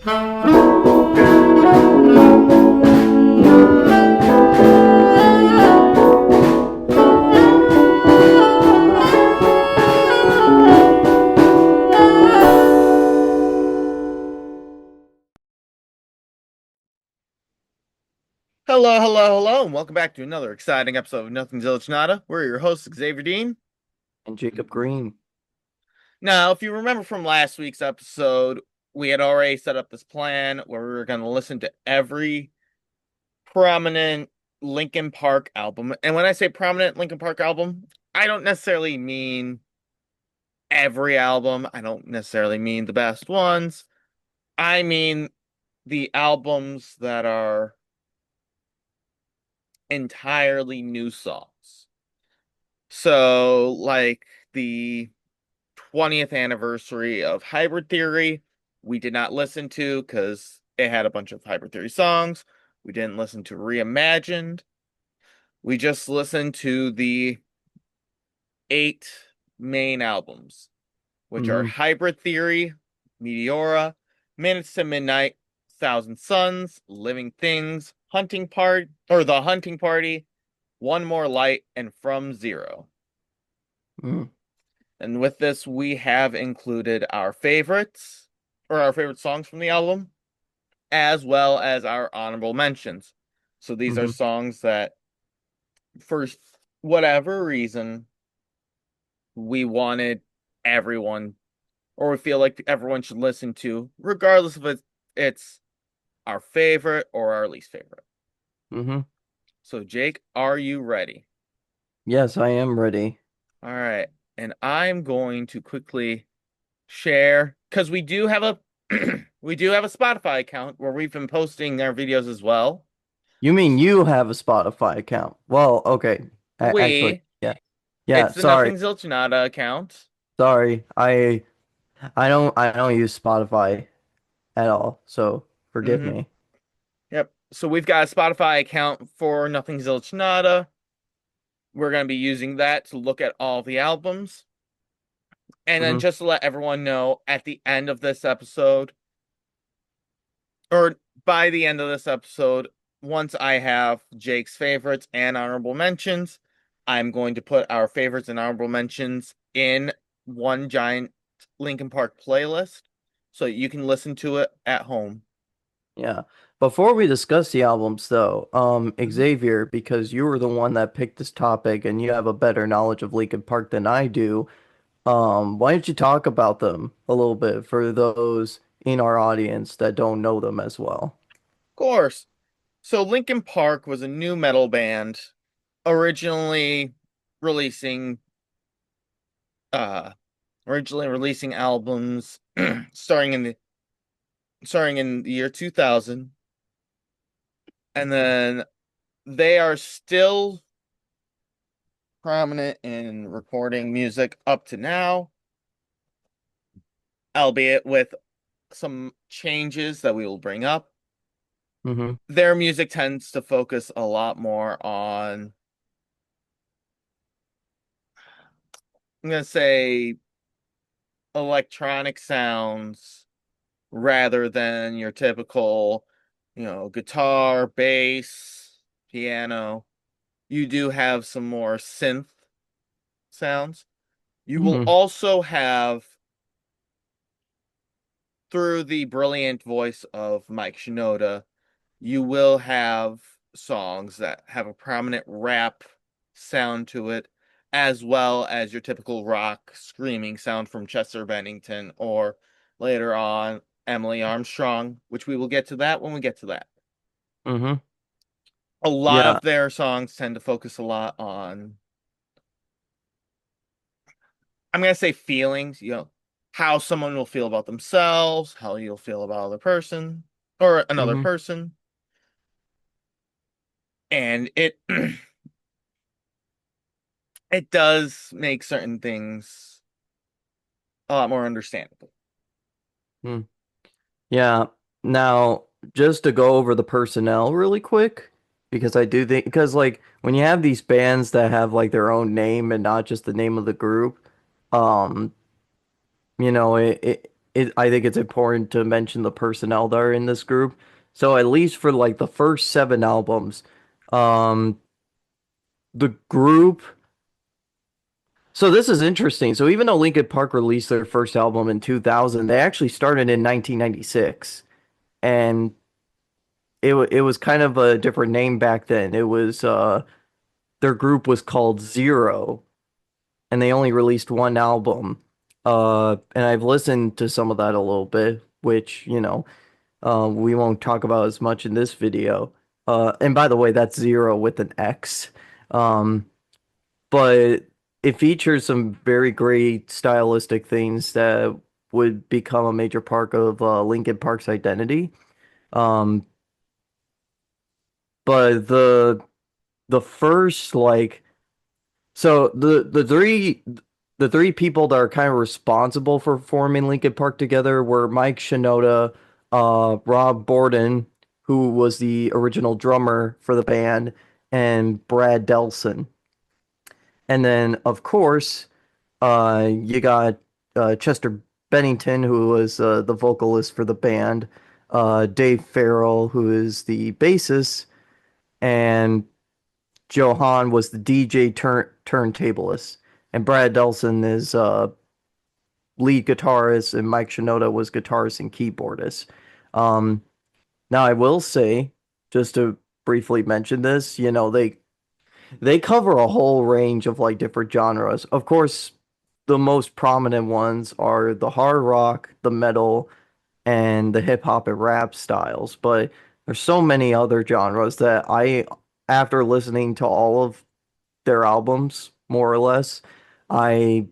Hello, hello, hello, and welcome back to another exciting episode of Nothing Zilch Nada. We're your hosts, Xavier Dean. And Jacob Green. Now, if you remember from last week's episode, we had already set up this plan where we were going to listen to every prominent Linkin Park album. And when I say prominent Linkin Park album, I don't necessarily mean every album. I don't necessarily mean the best ones. I mean the albums that are entirely new songs. So, like the 20th anniversary of Hybrid Theory, we did not listen to because it had a bunch of Hybrid Theory songs. We didn't listen to Reimagined. We just listened to the 8 main albums, which are Hmm. Hybrid Theory, Meteora, Minutes to Midnight, Thousand Suns, Living Things, The Hunting Party, One More Light, and From Zero. Mm. And with this, we have included our favorites, or our favorite songs from the album, as well as our honorable mentions. So these are Hmm. songs that, for whatever reason, we wanted everyone, or we feel like everyone should listen to, regardless of it's our favorite or our least favorite. Hmm. So, Jake, are you ready? Yes, I am ready. All right. And I'm going to quickly share because we do have a we do have a Spotify account where we've been posting our videos as well. You mean you have a Spotify account? Well, okay. Actually, We yeah. Yeah, It's the sorry. Nothing Zilchinada account. Sorry. I don't use Spotify at all, so forgive Mm-hmm. me. Yep. So we've got a Spotify account for Nothing Zilchinada. We're gonna be using that to look at all the albums. And then Hmm. just to let everyone know, at the end of this episode, or by the end of this episode, once I have Jake's favorites and honorable mentions, I'm going to put our favorites and honorable mentions in one giant Linkin Park playlist so you can listen to it at home. Yeah. Before we discuss the albums though, Mhm. Xavier, because you were the one that picked this topic and you have a better knowledge of Linkin Park than I do, why don't you talk about them a little bit for those in our audience that don't know them as well? Of course. So Linkin Park was a new metal band originally releasing uh albums starting in the year 2000, and then they are still prominent in recording music up to now, albeit with some changes that we will bring up. Hmm. Their music tends to focus a lot more on, I'm going to say, electronic sounds rather than your typical, guitar, bass, piano. You do have some more synth sounds. You will Hmm. also have, through the brilliant voice of Mike Shinoda, you will have songs that have a prominent rap sound to it, as well as your typical rock screaming sound from Chester Bennington or later on Emily Armstrong, which we will get to that when we get to that. Hmm. A lot Yeah. of their songs tend to focus a lot on, I'm going to say, feelings, how someone will feel about themselves, how you'll feel about other person or another Hmm. person. And it it does make certain things a lot more understandable. Mm. Yeah. Now, just to go over the personnel really quick, because I do think, because like when you have these bands that have like their own name and not just the name of the group, um, I think it's important to mention the personnel that are in this group. So at least for like the first seven albums, um, the group. So this is interesting. So even though Linkin Park released their first album in 2000, they actually started in 1996, and it was kind of a different name back then. It was their group was called Zero, and they only released one album. And I've listened to some of that a little bit, which, we won't talk about as much in this video. And by the way, that's Zero with an X. Um, but it features some very great stylistic things that would become a major part of Linkin Park's identity. Um, but the first like so the three people that are kind of responsible for forming Linkin Park together were Mike Shinoda, Rob Borden, who was the original drummer for the band, and Brad Delson. And then, of course, you got Chester Bennington, who was the vocalist for the band, Dave Farrell, who is the bassist, and Johan was the DJ turntablist, and Brad Delson is lead guitarist, and Mike Shinoda was guitarist and keyboardist. Um, Now I will say, just to briefly mention this, they cover a whole range of like different genres. Of course, the most prominent ones are the hard rock, the metal, and the hip hop and rap styles. But there's so many other genres that after listening to all of their albums, more or less, I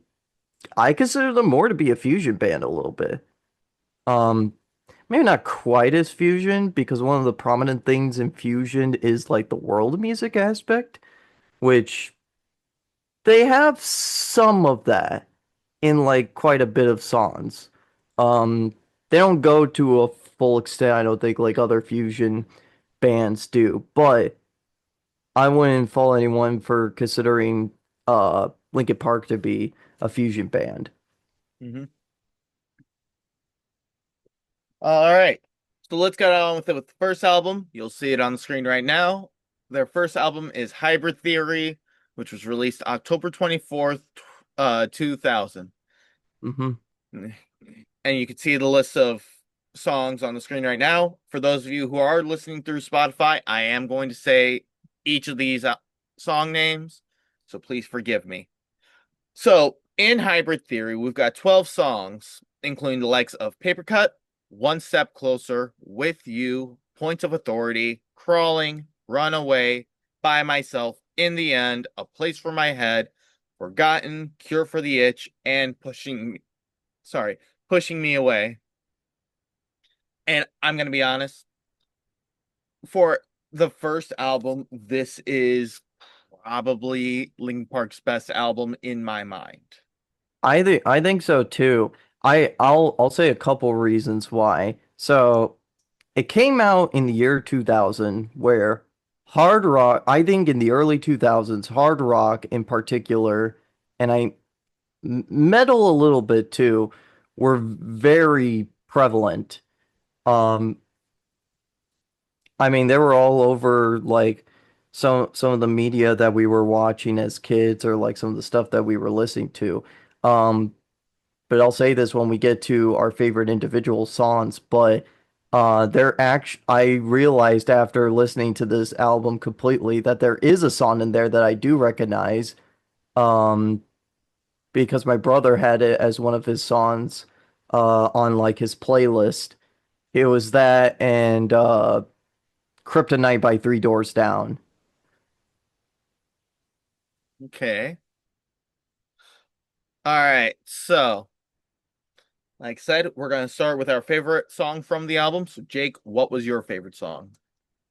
I consider them more to be a fusion band a little bit. Um, Maybe not quite as fusion because one of the prominent things in fusion is like the world music aspect, which they have some of that in like quite a bit of songs. Um, they don't go to a full extent, I don't think, like other fusion bands do, but I wouldn't fault anyone for considering Linkin Park to be a fusion band. Hmm. All right. So let's get on with it with the first album. You'll see it on the screen right now. Their first album is Hybrid Theory, which was released October 24th, 2000. Hmm. And you can see the list of songs on the screen right now. For those of you who are listening through Spotify, I am going to say each of these song names, so please forgive me. So, in Hybrid Theory, we've got 12 songs, including the likes of Paper Cut, One Step Closer, With You, Points of Authority, Crawling, Runaway, By Myself, In the End, A Place for My Head, Forgotten, Cure for the Itch, and Pushing Me Away. And I'm going to be honest, for the first album, this is probably Linkin Park's best album in my mind. I think so too. I'll say a couple reasons why. So it came out in the year 2000 where hard rock, I think in the early 2000s, hard rock in particular, and metal a little bit too, were very prevalent. Um, I mean, they were all over like some of the media that we were watching as kids or like some of the stuff that we were listening to. Um, but I'll say this when we get to our favorite individual songs, but I realized after listening to this album completely that there is a song in there that I do recognize um because my brother had it as one of his songs on like his playlist. It was that and Kryptonite by Three Doors Down. Okay. All right. So, like I said, we're going to start with our favorite song from the album. So, Jake, what was your favorite song?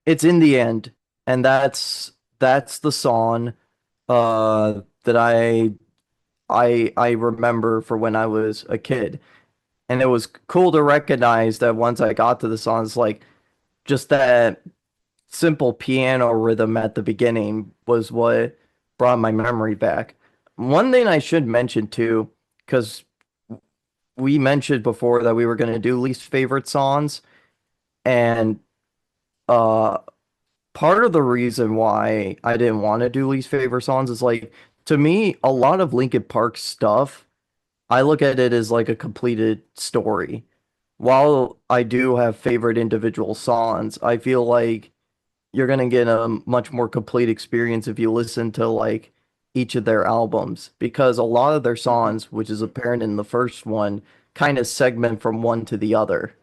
It's In the End, and that's the song that I remember for when I was a kid. And it was cool to recognize that once I got to the songs, like just that simple piano rhythm at the beginning was what brought my memory back. One thing I should mention too, because we mentioned before that we were going to do least favorite songs, and uh part of the reason why I didn't want to do least favorite songs is like to me a lot of Linkin Park stuff I look at it as like a completed story. While I do have favorite individual songs, I feel like you're gonna get a much more complete experience if you listen to like each of their albums because a lot of their Hmm. songs, which is apparent in the first one, kind of segment from one to the other,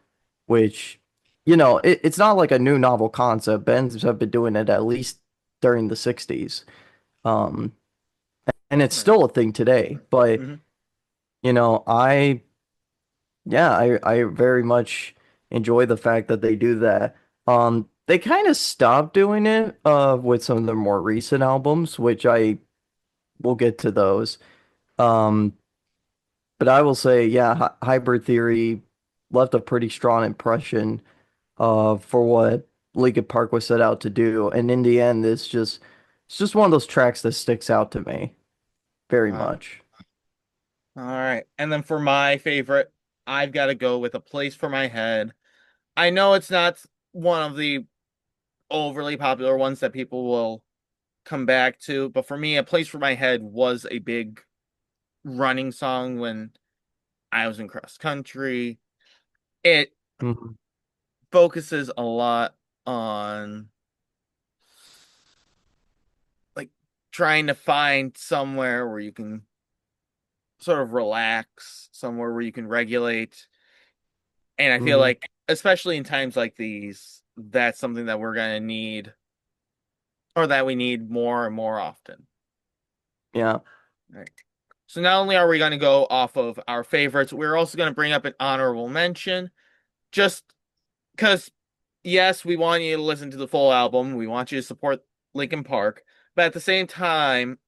which it's not like a new novel concept. Bands have been doing it at least during the 60s. Um, and it's Right. still a thing today. But Hmm. I yeah, I very much enjoy the fact that they do that. They kind of stopped doing it with some of their more recent albums, which I will get to those. Um, but I will say, yeah, Hybrid Theory left a pretty strong impression for what Linkin Park was set out to do, and in the end, it's just one of those tracks that sticks out to me very Wow. much. All right. And then for my favorite, I've got to go with A Place for My Head. I know it's not one of the overly popular ones that people will come back to, but for me, A Place for My Head was a big running song when I was in cross country. It Mhm. focuses a lot on like trying to find somewhere where you can sort of relax, somewhere where you can regulate. And I feel Mhm. like, especially in times like these, that's something that we're going to need or that we need more and more often. Yeah. Right. So not only are we going to go off of our favorites, we're also going to bring up an honorable mention just because, yes, we want you to listen to the full album. We want you to support Linkin Park. But at the same time,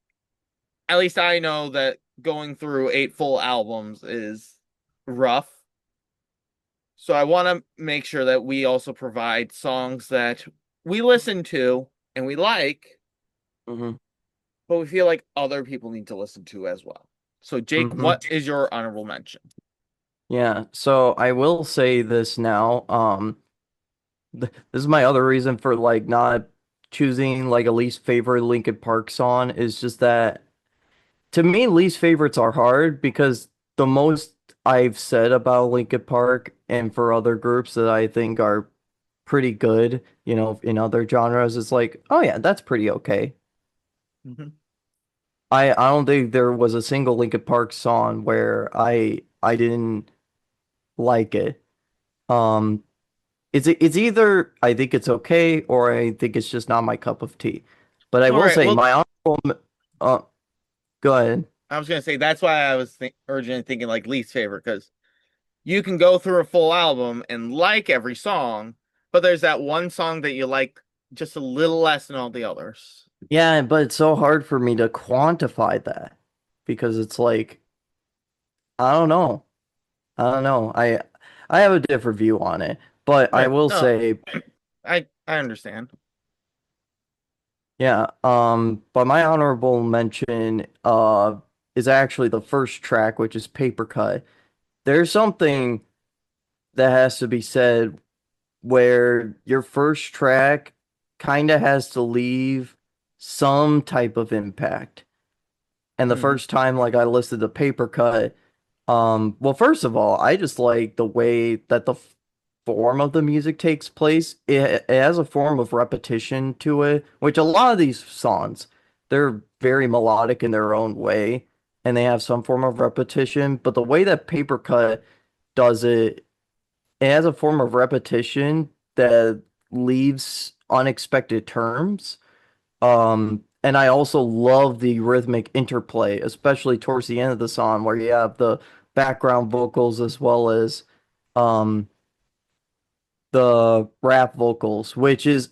at least I know that going through 8 full albums is rough. So I want to make sure that we also provide songs that we listen to and we like, Hmm. but we feel like other people need to listen to as well. So Jake, Hmm. what is your honorable mention? Yeah. So I will say this now. This is my other reason for like not choosing like a least favorite Linkin Park song is just that to me, least favorites are hard because the most I've said about Linkin Park and for other groups that I think are pretty good, in other genres, is like, oh yeah, that's pretty okay. Mhm. I don't think there was a single Linkin Park song where I didn't like it. Um, it's either I think it's okay or I think it's just not my cup of tea. But I All will right. say Well, my uh go ahead. I was gonna say that's why I was originally thinking like least favorite because you can go through a full album and like every song, but there's that one song that you like just a little less than all the others. Yeah, but it's so hard for me to quantify that because it's like I don't know. I don't know. I have a different view on it, but I Right. will No, say, I understand. yeah, but my honorable mention is actually the first track, which is Paper Cut. There's something that has to be said where your first track kind of has to leave some type of impact. And the Hmm. first time like I listened to Paper Cut, well, first of all, I just like the way that the form of the music takes place. It has a form of repetition to it, which a lot of these songs, they're very melodic in their own way, and they have some form of repetition. But the way that Paper Cut does it, it has a form of repetition that leaves unexpected terms. And I also love the rhythmic interplay, especially towards the end of the song where you have the background vocals as well as um the rap vocals, which is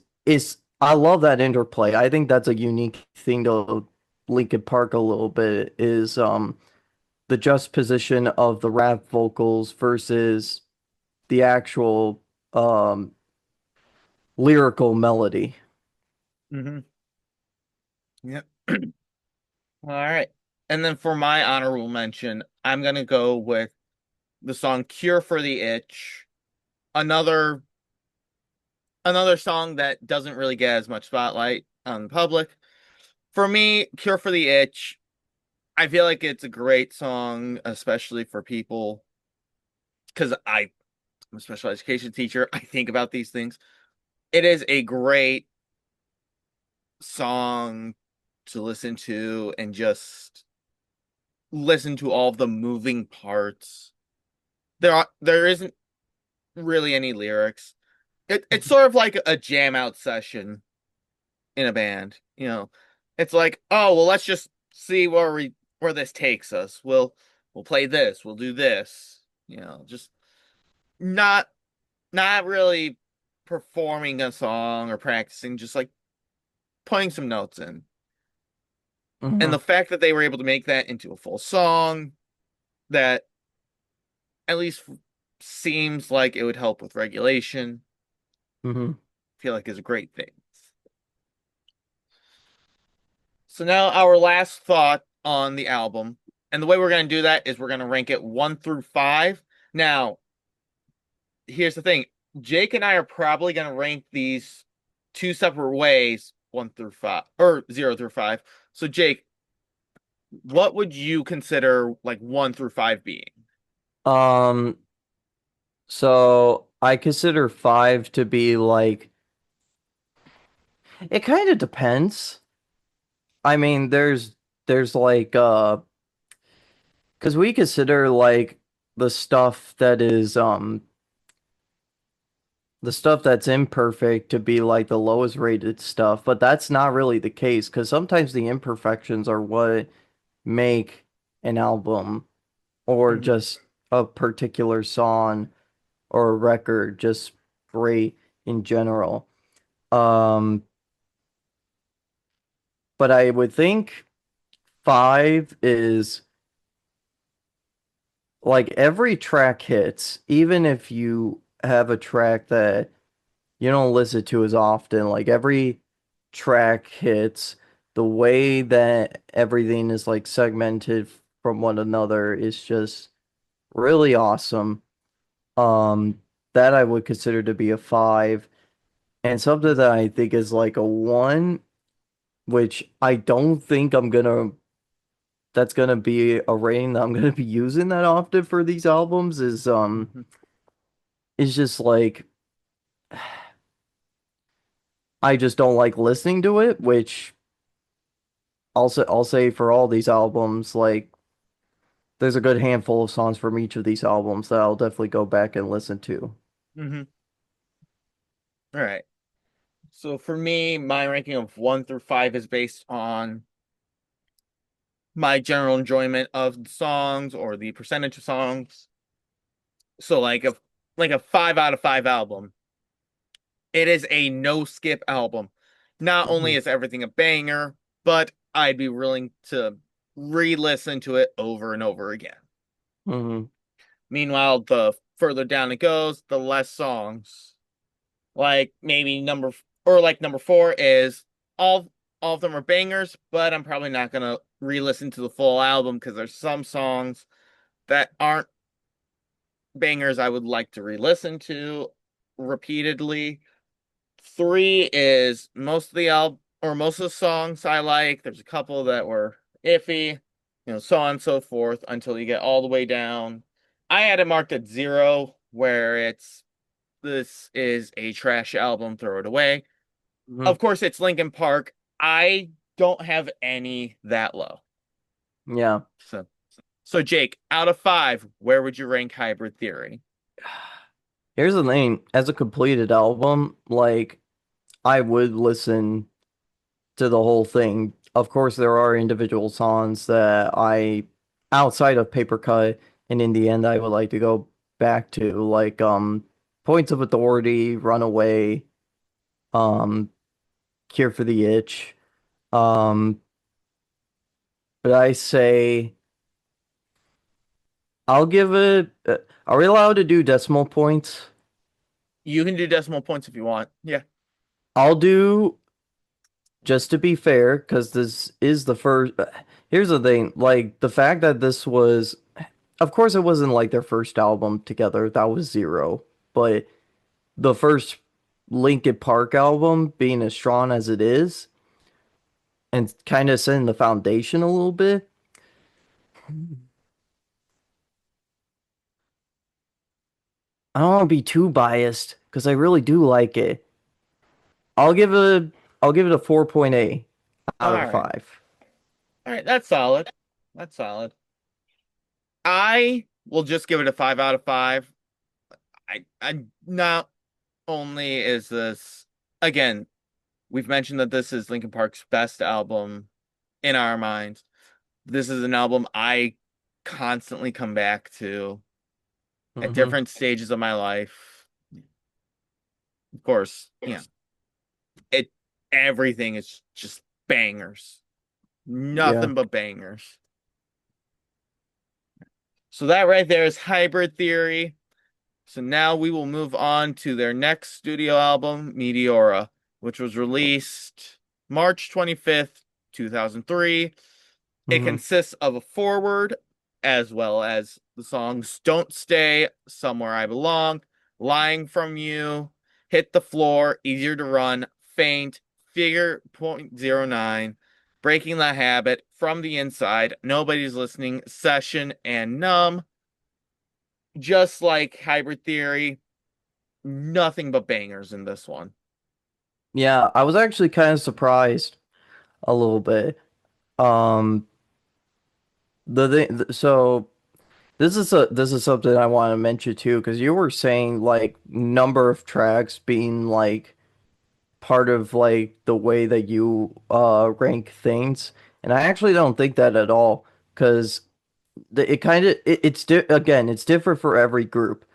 I love that interplay. I think that's a unique thing to Linkin Park a little bit is the juxtaposition of the rap vocals versus the actual um lyrical melody. Hmm. Yep. All right. And then for my honorable mention, I'm gonna go with the song Cure for the Itch, another another song that doesn't really get as much spotlight on the public. For me, Cure for the Itch, I feel like it's a great song, especially for people because I'm a special education teacher. I think about these things. It is a great song to listen to and just listen to all of the moving parts. There isn't really any lyrics. It's sort of like a jam out session in a band, you know. It's like, oh well, let's just see where this takes us. We'll play this, we'll do this, you know, just not not really performing a song or practicing, just like putting some notes in. And Hmm. the fact that they were able to make that into a full song that at least seems like it would help with regulation, Hmm. I feel like is a great thing. So now our last thought on the album. And the way we're going to do that is we're going to rank it 1 through 5. Now, here's the thing. Jake and I are probably going to rank these two separate ways, 1 through 5 or 0 through 5. So Jake, what would you consider like 1 through 5 being? Um, so I consider five to be like it kind of depends. I mean, there's like because we consider like the stuff that is the stuff that's imperfect to be like the lowest rated stuff, but that's not really the case because sometimes the imperfections are what make an album or Mhm. just a particular song or a record just great in general. Um, but I would think five is like every track hits, even if you have a track that you don't listen to as often, like every track hits. The way that everything is like segmented from one another is just really awesome. Um, that I would consider to be a five. And something that I think is like a one, which I don't think that's gonna be a rating that I'm gonna be using that often for these albums Mhm. is just like I just don't like listening to it, which I'll say for all these albums, like there's a good handful of songs from each of these albums that I'll definitely go back and listen to. Mhm. All right. So for me, my ranking of 1 through 5 is based on my general enjoyment of the songs or the percentage of songs. So like a 5 out of 5 album. It is a no skip album. Not only Hmm. is everything a banger, but I'd be willing to re-listen to it over and over again. Hmm. Meanwhile, the further down it goes, the less songs. Like maybe number 4 is all all of them are bangers, but I'm probably not gonna re-listen to the full album because there's some songs that aren't bangers I would like to re-listen to repeatedly. 3 is most of the album or most of the songs I like. There's a couple that were iffy, so on and so forth until you get all the way down. I had it marked at 0, where this is a trash album, throw it away. Hmm. Of course, it's Linkin Park. I don't have any that low. Yeah. So Jake, out of 5, where would you rank Hybrid Theory? Here's the thing, as a completed album, like I would listen to the whole thing. Of course, there are individual songs that outside of Paper Cut, and in the end, I would like to go back to, like Points of Authority, Runaway, um, Cure for the Itch. Um, but I say I'll give it. Are we allowed to do decimal points? You can do decimal points if you want. Yeah. I'll do just to be fair, because this is the first. Here's the thing, like the fact that this was of course, it wasn't like their first album together. That was Zero. But the first Linkin Park album being as strong as it is and kind of setting the foundation a little bit. I don't want to be too biased because I really do like it. I'll give it I'll give it a 4.8 out All of right. 5. All right, that's solid. That's solid. I will just give it a 5 out of 5. I not only is this again, we've mentioned that this is Linkin Park's best album in our minds. This is an album I constantly come back to at Hmm. different stages of my life. Of course, it everything is just bangers. Yeah. Nothing but bangers. So that right there is Hybrid Theory. So now we will move on to their next studio album, Meteora, which was released March 25th, 2003. It Hmm. consists of a foreword as well as the songs Don't Stay, Somewhere I Belong, Lying from You, Hit the Floor, Easier to Run, Faint, Figure.09, Breaking the Habit, From the Inside, Nobody's Listening, Session, and Numb. Just like Hybrid Theory, nothing but bangers in this one. Yeah, I was actually kind of surprised a little bit. Um, so this is something I want to mention too, because you were saying like number of tracks being like part of like the way that you rank things, and I actually don't think that at all, because it kind of it's di again it's different for every group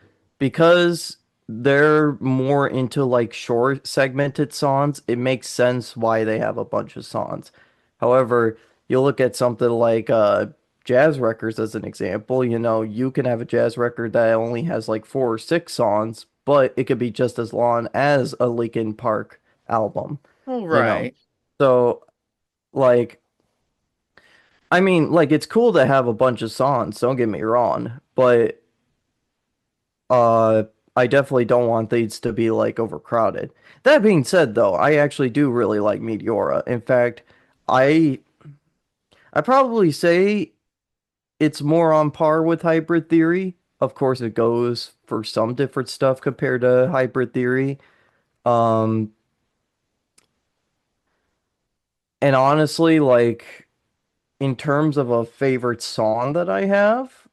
because they're more into like short segmented songs. It makes sense why they have a bunch of songs. However, you look at something like jazz records as an example. You can have a jazz record that only has like 4 or 6 songs, but it could be just as long as a Linkin Park album, All you know. right. So like I mean, like it's cool to have a bunch of songs, don't get me wrong, but uh I definitely don't want these to be like overcrowded. That being said though, I actually do really like Meteora. In fact, I I probably say it's more on par with Hybrid Theory. Of course, it goes for some different stuff compared to Hybrid Theory. Um and honestly, like in terms of a favorite song that I have,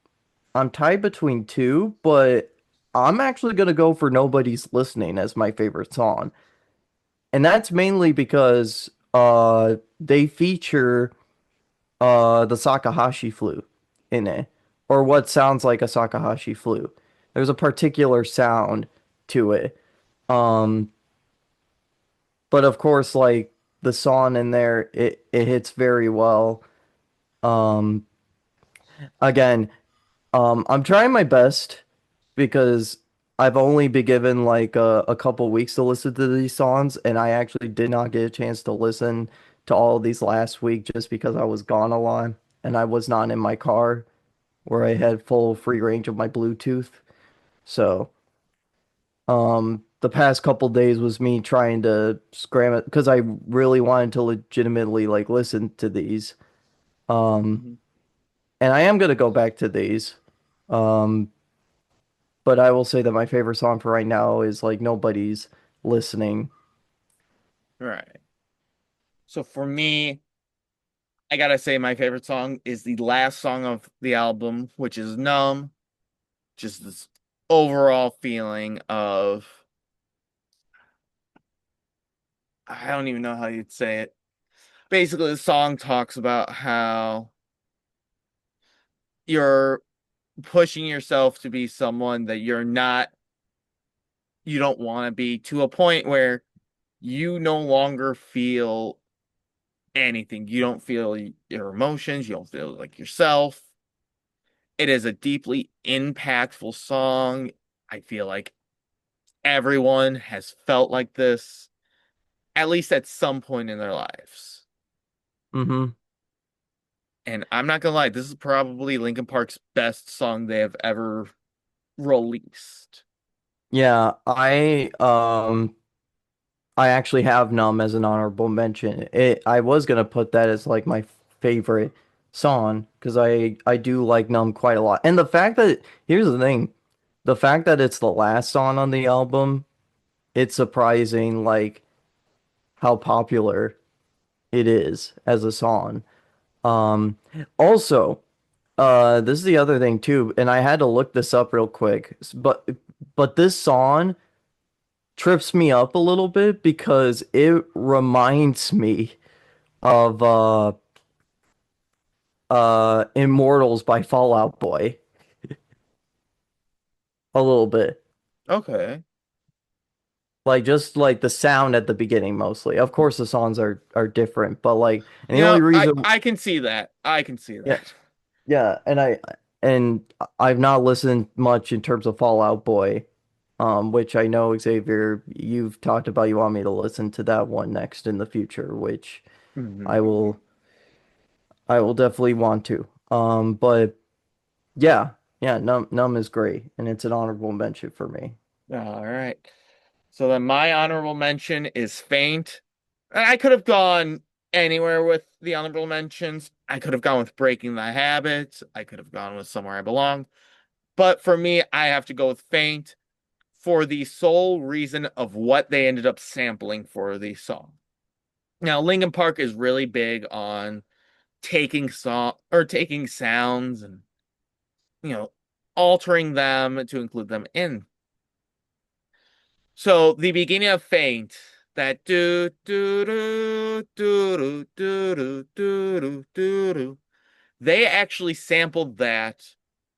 I'm tied between two, but I'm actually gonna go for Nobody's Listening as my favorite song. And that's mainly because they feature the Sakahashi flute in it, or what sounds like a Sakahashi flute. There's a particular sound to it. Um, but of course, like the song in there, it hits very well. Um, again, I'm trying my best because I've only been given like a couple weeks to listen to these songs, and I actually did not get a chance to listen to all of these last week just because I was gone a lot and I was not in my car where I had full free range of my Bluetooth. So, the past couple days was me trying to scram it because I really wanted to legitimately like listen to these. Um, Mhm. and I am gonna go back to these. Um, But I will say that my favorite song for right now is like Nobody's Listening. All right. So for me, I gotta say my favorite song is the last song of the album, which is Numb. Just this overall feeling of I don't even know how you'd say it. Basically, the song talks about how you're pushing yourself to be someone that you're not, you don't want to be, to a point where you no longer feel anything. You don't feel your emotions, you don't feel like yourself. It is a deeply impactful song. I feel like everyone has felt like this, at least at some point in their lives. Mm-hmm. And I'm not gonna lie, this is probably Linkin Park's best song they have ever released. Yeah, I actually have Numb as an honorable mention. I was gonna put that as like my favorite song because I do like Numb quite a lot. And the fact that here's the thing, the fact that it's the last song on the album, it's surprising like how popular it is as a song. Um, also, this is the other thing too, and I had to look this up real quick, but this song trips me up a little bit because it reminds me of Immortals by Fallout Boy a little bit. Okay. Like just like the sound at the beginning mostly. Of course the songs are different, but like and You the only know, I reason I can see that. I can see yeah, that. yeah, and I've not listened much in terms of Fallout Boy, which I know Xavier, you've talked about you want me to listen to that one next in the future, which Mhm. I will I will definitely want to. But yeah, yeah, Numb is great, and it's an honorable mention for me. All right. So then my honorable mention is Faint. And I could have gone anywhere with the honorable mentions. I could have gone with Breaking the Habit. I could have gone with Somewhere I Belong. But for me, I have to go with Faint for the sole reason of what they ended up sampling for the song. Now, Linkin Park is really big on taking sounds and you know altering them to include them in. So the beginning of Faint, that do do do do do do do do do do, they actually sampled that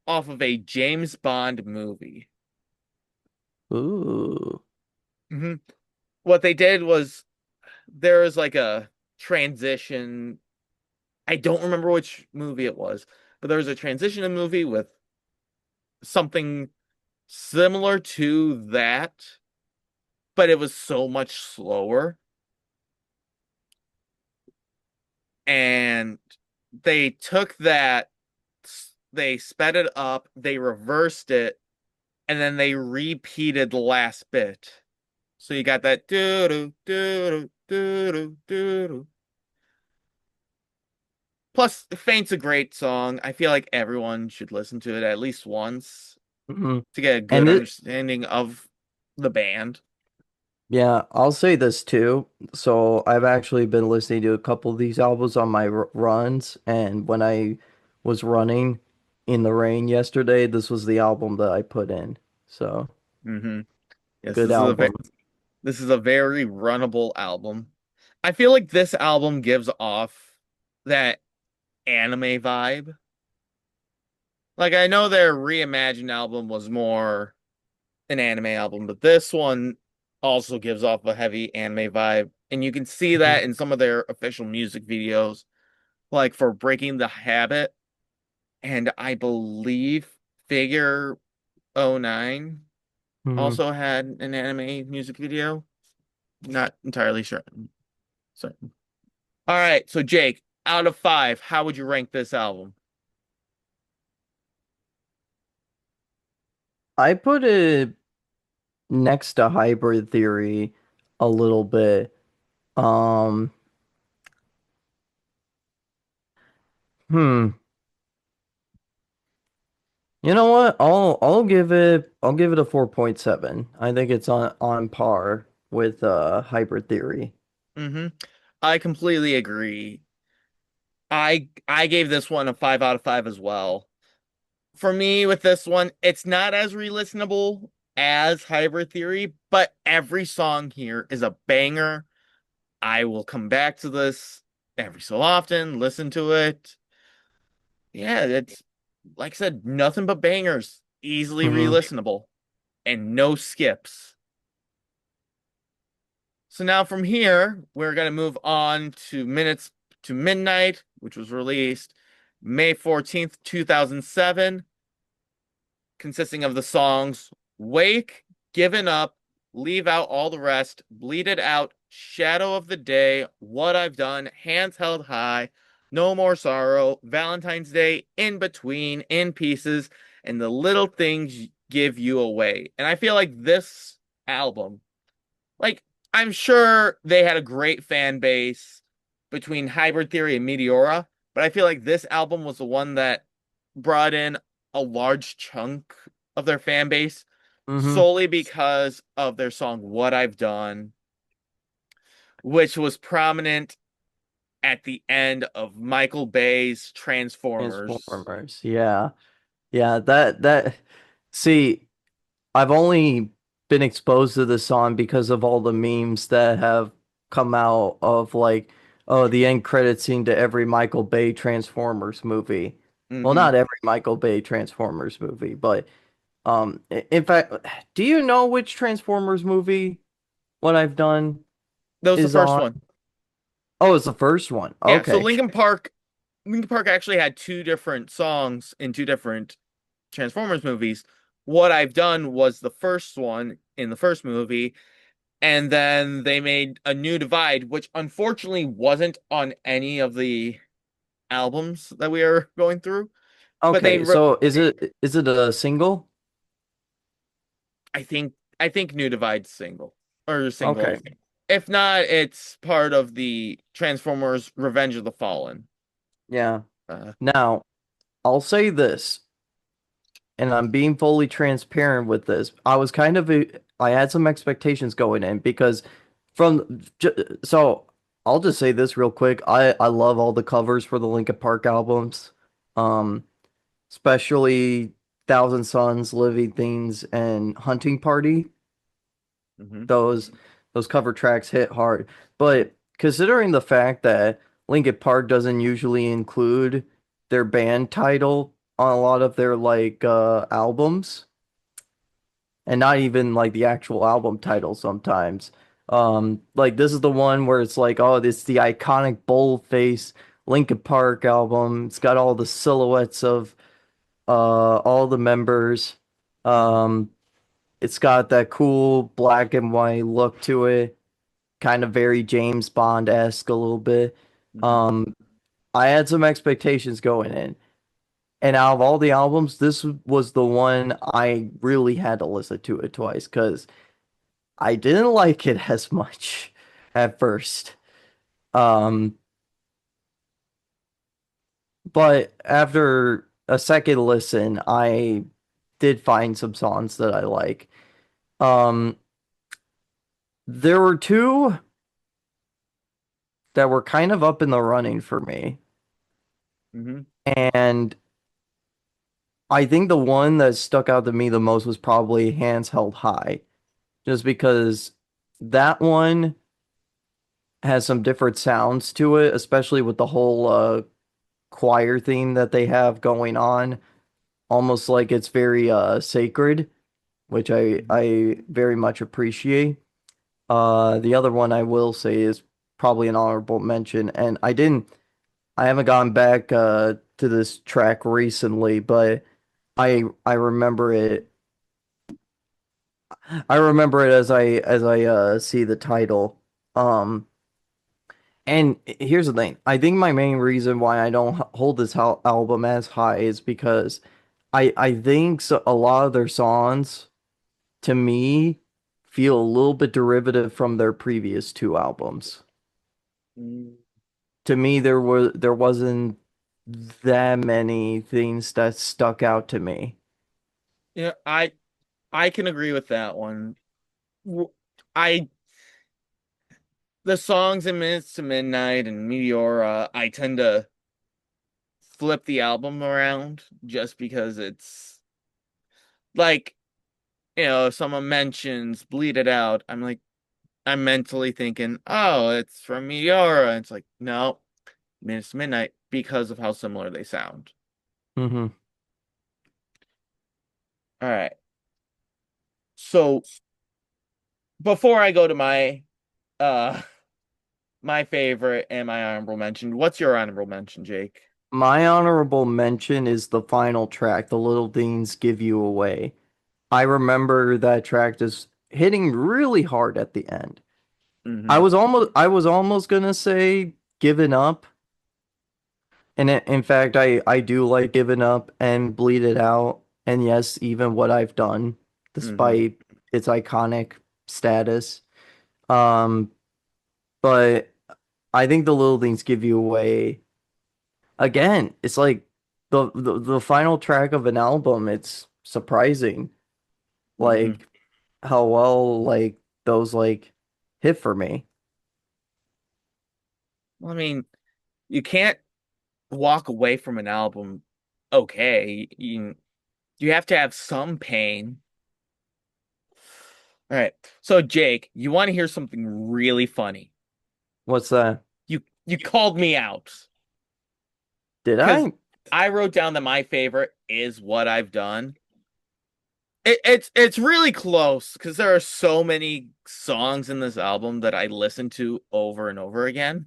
off of a James Bond movie. Ooh. hmm What they did was there was like a transition. I don't remember which movie it was, but there was a transition in movie with something similar to that, but it was so much slower. And they took that, they sped it up, they reversed it, and then they repeated the last bit. So you got that doo doo doo doo doo doo doo. Plus, Faint's a great song. I feel like everyone should listen to it at least once hmm to get a good And it, understanding of the band. yeah, I'll say this too. So I've actually been listening to a couple of these albums on my runs, and when I was running in the rain yesterday, this was the album that I put in. So hmm Yes, good album. this is a very runnable album. I feel like this album gives off that anime vibe. Like I know their reimagined album was more an anime album, but this one also gives off a heavy anime vibe. And you can see hmm that in some of their official music videos, like for Breaking the Habit, and I believe Figure '09 hmm also had an anime music video. Not entirely sure. So, all right, so Jake, out of five, how would you rank this album? I put it next to Hybrid Theory a little bit. Um, hmm. You know what? I'll give it a 4.7. I think it's on par with Hybrid Theory. hmm I completely agree. I gave this one a 5 out of 5 as well. For me, with this one, it's not as re-listenable as Hybrid Theory, but every song here is a banger. I will come back to this every so often, listen to it. Yeah, it's like I said, nothing but bangers, easily hmm re-listenable, and no skips. So now from here, we're gonna move on to Minutes to Midnight, which was released May 14th, 2007, consisting of the songs Wake, Given Up, Leave Out All the Rest, Bleed It Out, Shadow of the Day, What I've Done, Hands Held High, No More Sorrow, Valentine's Day, In Between, In Pieces, and The Little Things Give You Away. And I feel like this album, like, I'm sure they had a great fan base between Hybrid Theory and Meteora, but I feel like this album was the one that brought in a large chunk of their fan base Mm-hmm. solely because of their song What I've Done, which was prominent at the end of Michael Bay's Transformers. Transformers. Yeah. Yeah, that see, I've only been exposed to this song because of all the memes that have come out of like, oh, the end credit scene to every Michael Bay Transformers movie. Well, Hmm. not every Michael Bay Transformers movie, but in fact, do you know which Transformers movie What I've Done That was the is first on? one. Oh, it's the first one. Yeah, so Okay. Linkin Park actually had two different songs in two different Transformers movies. What I've Done was the first one in the first movie, and then they made A New Divide, which unfortunately wasn't on any of the albums that we are going through. But Okay, so is it a single? I think New Divide's single or Okay. single. If not, it's part of the Transformers Revenge of the Fallen. Yeah. Uh, Now, I'll say this, and I'm being fully transparent with this. I had some expectations going in because so I'll just say this real quick. I love all the covers for the Linkin Park albums. Um, especially Thousand Suns, Living Things, and Hunting Party. mhm, Those those cover tracks hit hard. But considering the fact that Linkin Park doesn't usually include their band title on a lot of their albums, and not even like the actual album title sometimes. Like this is the one where it's like, oh, it's the iconic boldface Linkin Park album. It's got all the silhouettes of all the members. mhm, Um, it's got that cool black and white look to it, kind of very James Bond-esque a little bit. mhm. Um, I had some expectations going in. And out of all the albums, this was the one I really had to listen to it twice because I didn't like it as much at first. Um, but after a second listen, I did find some songs that I like. Um, there were two that were kind of up in the running for me. Hmm. And I think the one that stuck out to me the most was probably Hands Held High, just because that one has some different sounds to it, especially with the whole choir theme that they have going on, almost like it's very sacred, which I very much appreciate. The other one I will say is probably an honorable mention, and I haven't gone back to this track recently, but I remember it. I remember it as I see the title. Um, and here's the thing. I think my main reason why I don't hold this album as high is because I think a lot of their songs to me feel a little bit derivative from their previous two albums. To me, there wasn't that many things that stuck out to me. Yeah, I can agree with that one. W- I the songs in Minutes to Midnight and Meteora, I tend to flip the album around just because it's like, if someone mentions Bleed It Out, I'm mentally thinking, oh, it's from Meteora. It's like, no, Minutes to Midnight because of how similar they sound. Hmm. All right. So before I go to uh my favorite and my honorable mention, what's your honorable mention, Jake? My honorable mention is the final track, The Little Things Give You Away. I remember that track just hitting really hard at the end. Hmm. I was almost gonna say giving up, And in fact, I do like Giving Up and Bleed It Out. And yes, even What I've Done, Hmm. despite its iconic status. Um, but I think the little things give you away. Again, it's like the final track of an album, it's surprising Hmm. like how well like those like hit for me. I mean, you can't walk away from an album okay. You have to have some pain. All right. So Jake, you want to hear something really funny? What's that? You called me out Did because I? I wrote down that my favorite is What I've Done. It's really close because there are so many songs in this album that I listen to over and over again.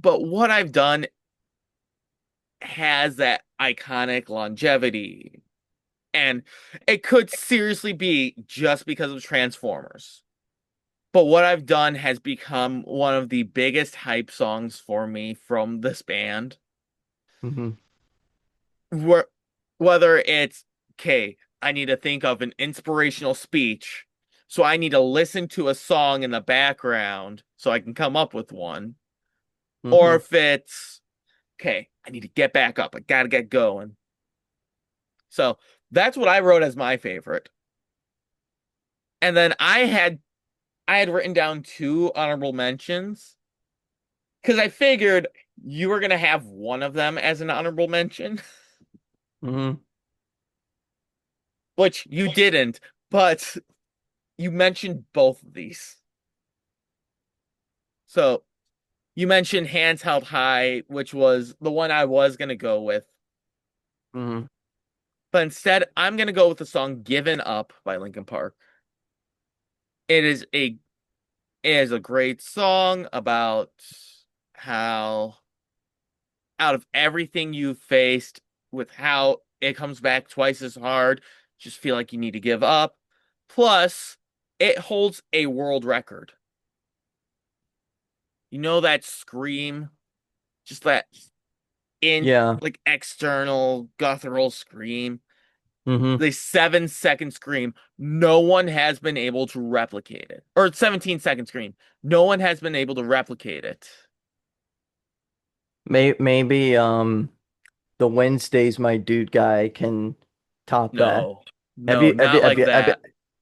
But What I've Done has that iconic longevity. And it could seriously be just because of Transformers. But What I've Done has become one of the biggest hype songs for me from this band. Hmm. Where, whether it's, okay, I need to think of an inspirational speech, so I need to listen to a song in the background so I can come up with one. Or Hmm. if it's, okay, I need to get back up, I gotta get going. So that's what I wrote as my favorite. And then I had written down two honorable mentions because I figured you were gonna have one of them as an honorable mention, Hmm. which you didn't, but you mentioned both of these. So you mentioned Hands Held High, which was the one I was gonna go with, Hmm. but instead I'm gonna go with the song "Given Up" by Linkin Park. It is a it is a great song about how out of everything you've faced with how it comes back twice as hard, just feel like you need to give up. Plus, it holds a world record. You know that scream, just that in Yeah. like external guttural scream, Hmm. the 7 second scream. No one has been able to replicate it, or 17-second scream. No one has been able to replicate it. Maybe the Wednesdays my dude guy can top that. No, no, not like that.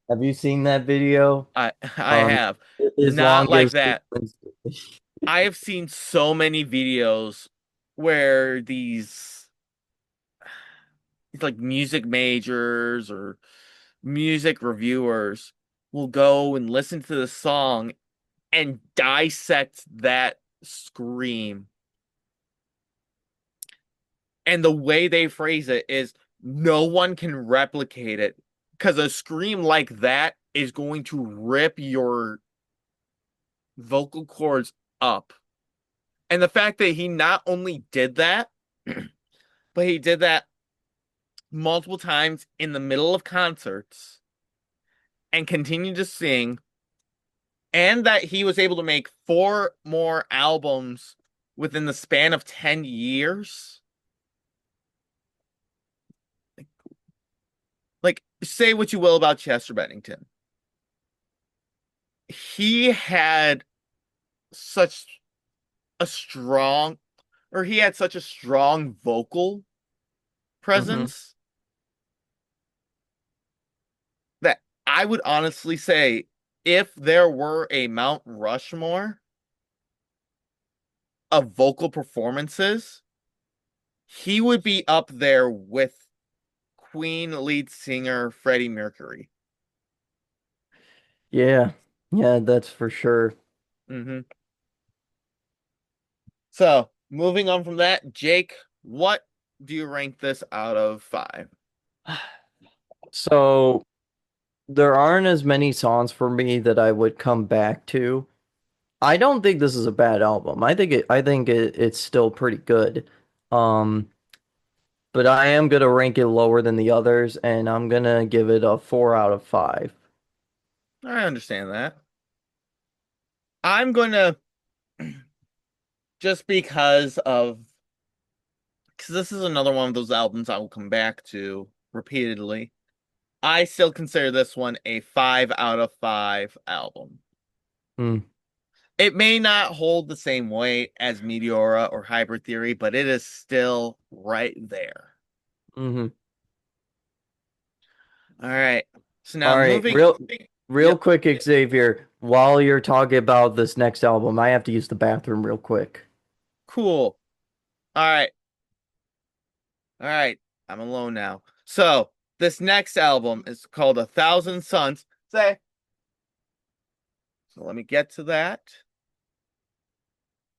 Have you seen that video? I Um, have as not long like as that. Wednesday. I have seen so many videos where these like music majors or music reviewers will go and listen to the song and dissect that scream. And the way they phrase it is no one can replicate it because a scream like that is going to rip your vocal cords up. And the fact that he not only did that, but he did that multiple times in the middle of concerts and continued to sing, and that he was able to make four more albums within the span of 10 years. Like, say what you will about Chester Bennington. He had such a strong, or he had such a strong vocal Hmm. presence that I would honestly say if there were a Mount Rushmore of vocal performances, he would be up there with Queen lead singer Freddie Mercury. Yeah. Yeah, that's for sure. Hmm. So, moving on from that, Jake, what do you rank this out of five? So there aren't as many songs for me that I would come back to. I don't think this is a bad album. It's still pretty good. Um, but I am gonna rank it lower than the others, and I'm gonna give it a 4 out of 5. I understand that. I'm going to just because this is another one of those albums I will come back to repeatedly. I still consider this one a 5 out of 5 album. Mm, It may not hold the same weight as Meteora or Hybrid Theory, but it is still right there. hmm All right. So now All right, moving. real Yep. quick, Xavier, while you're talking about this next album, I have to use the bathroom real quick. Cool. All right. All right. I'm alone now. So this next album is called A Thousand Suns. Say. So let me get to that,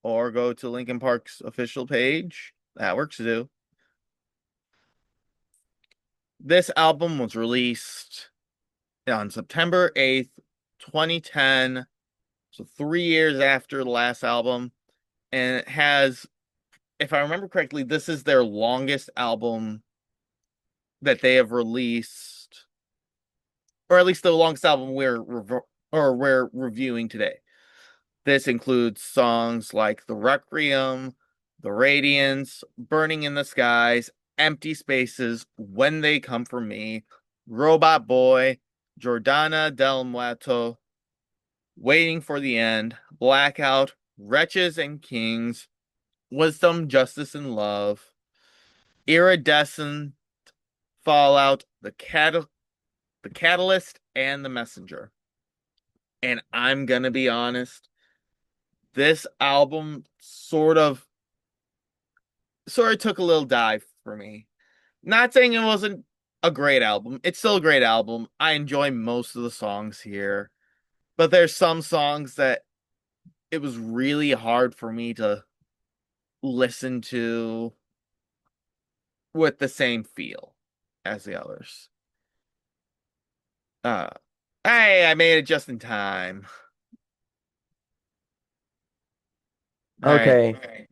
or go to Linkin Park's official page. That works too. This album was released on September 8th, 2010. So 3 years after the last album. And it has, if I remember correctly, this is their longest album that they have released, or at least the longest album we're reviewing today. This includes songs like The Requiem, The Radiance, Burning in the Skies, Empty Spaces, When They Come For Me, Robot Boy, Jordana del Muerto, Waiting for the End, Blackout, Wretches and Kings, Wisdom, Justice, and Love, Iridescent, Fallout, the Catalyst, and the Messenger. And I'm gonna be honest, this album sort of took a little dive for me. Not saying it wasn't a great album. It's still a great album. I enjoy most of the songs here, but there's some songs that it was really hard for me to listen to with the same feel as the others. Uh, hey, I made it just in time. All right. Okay.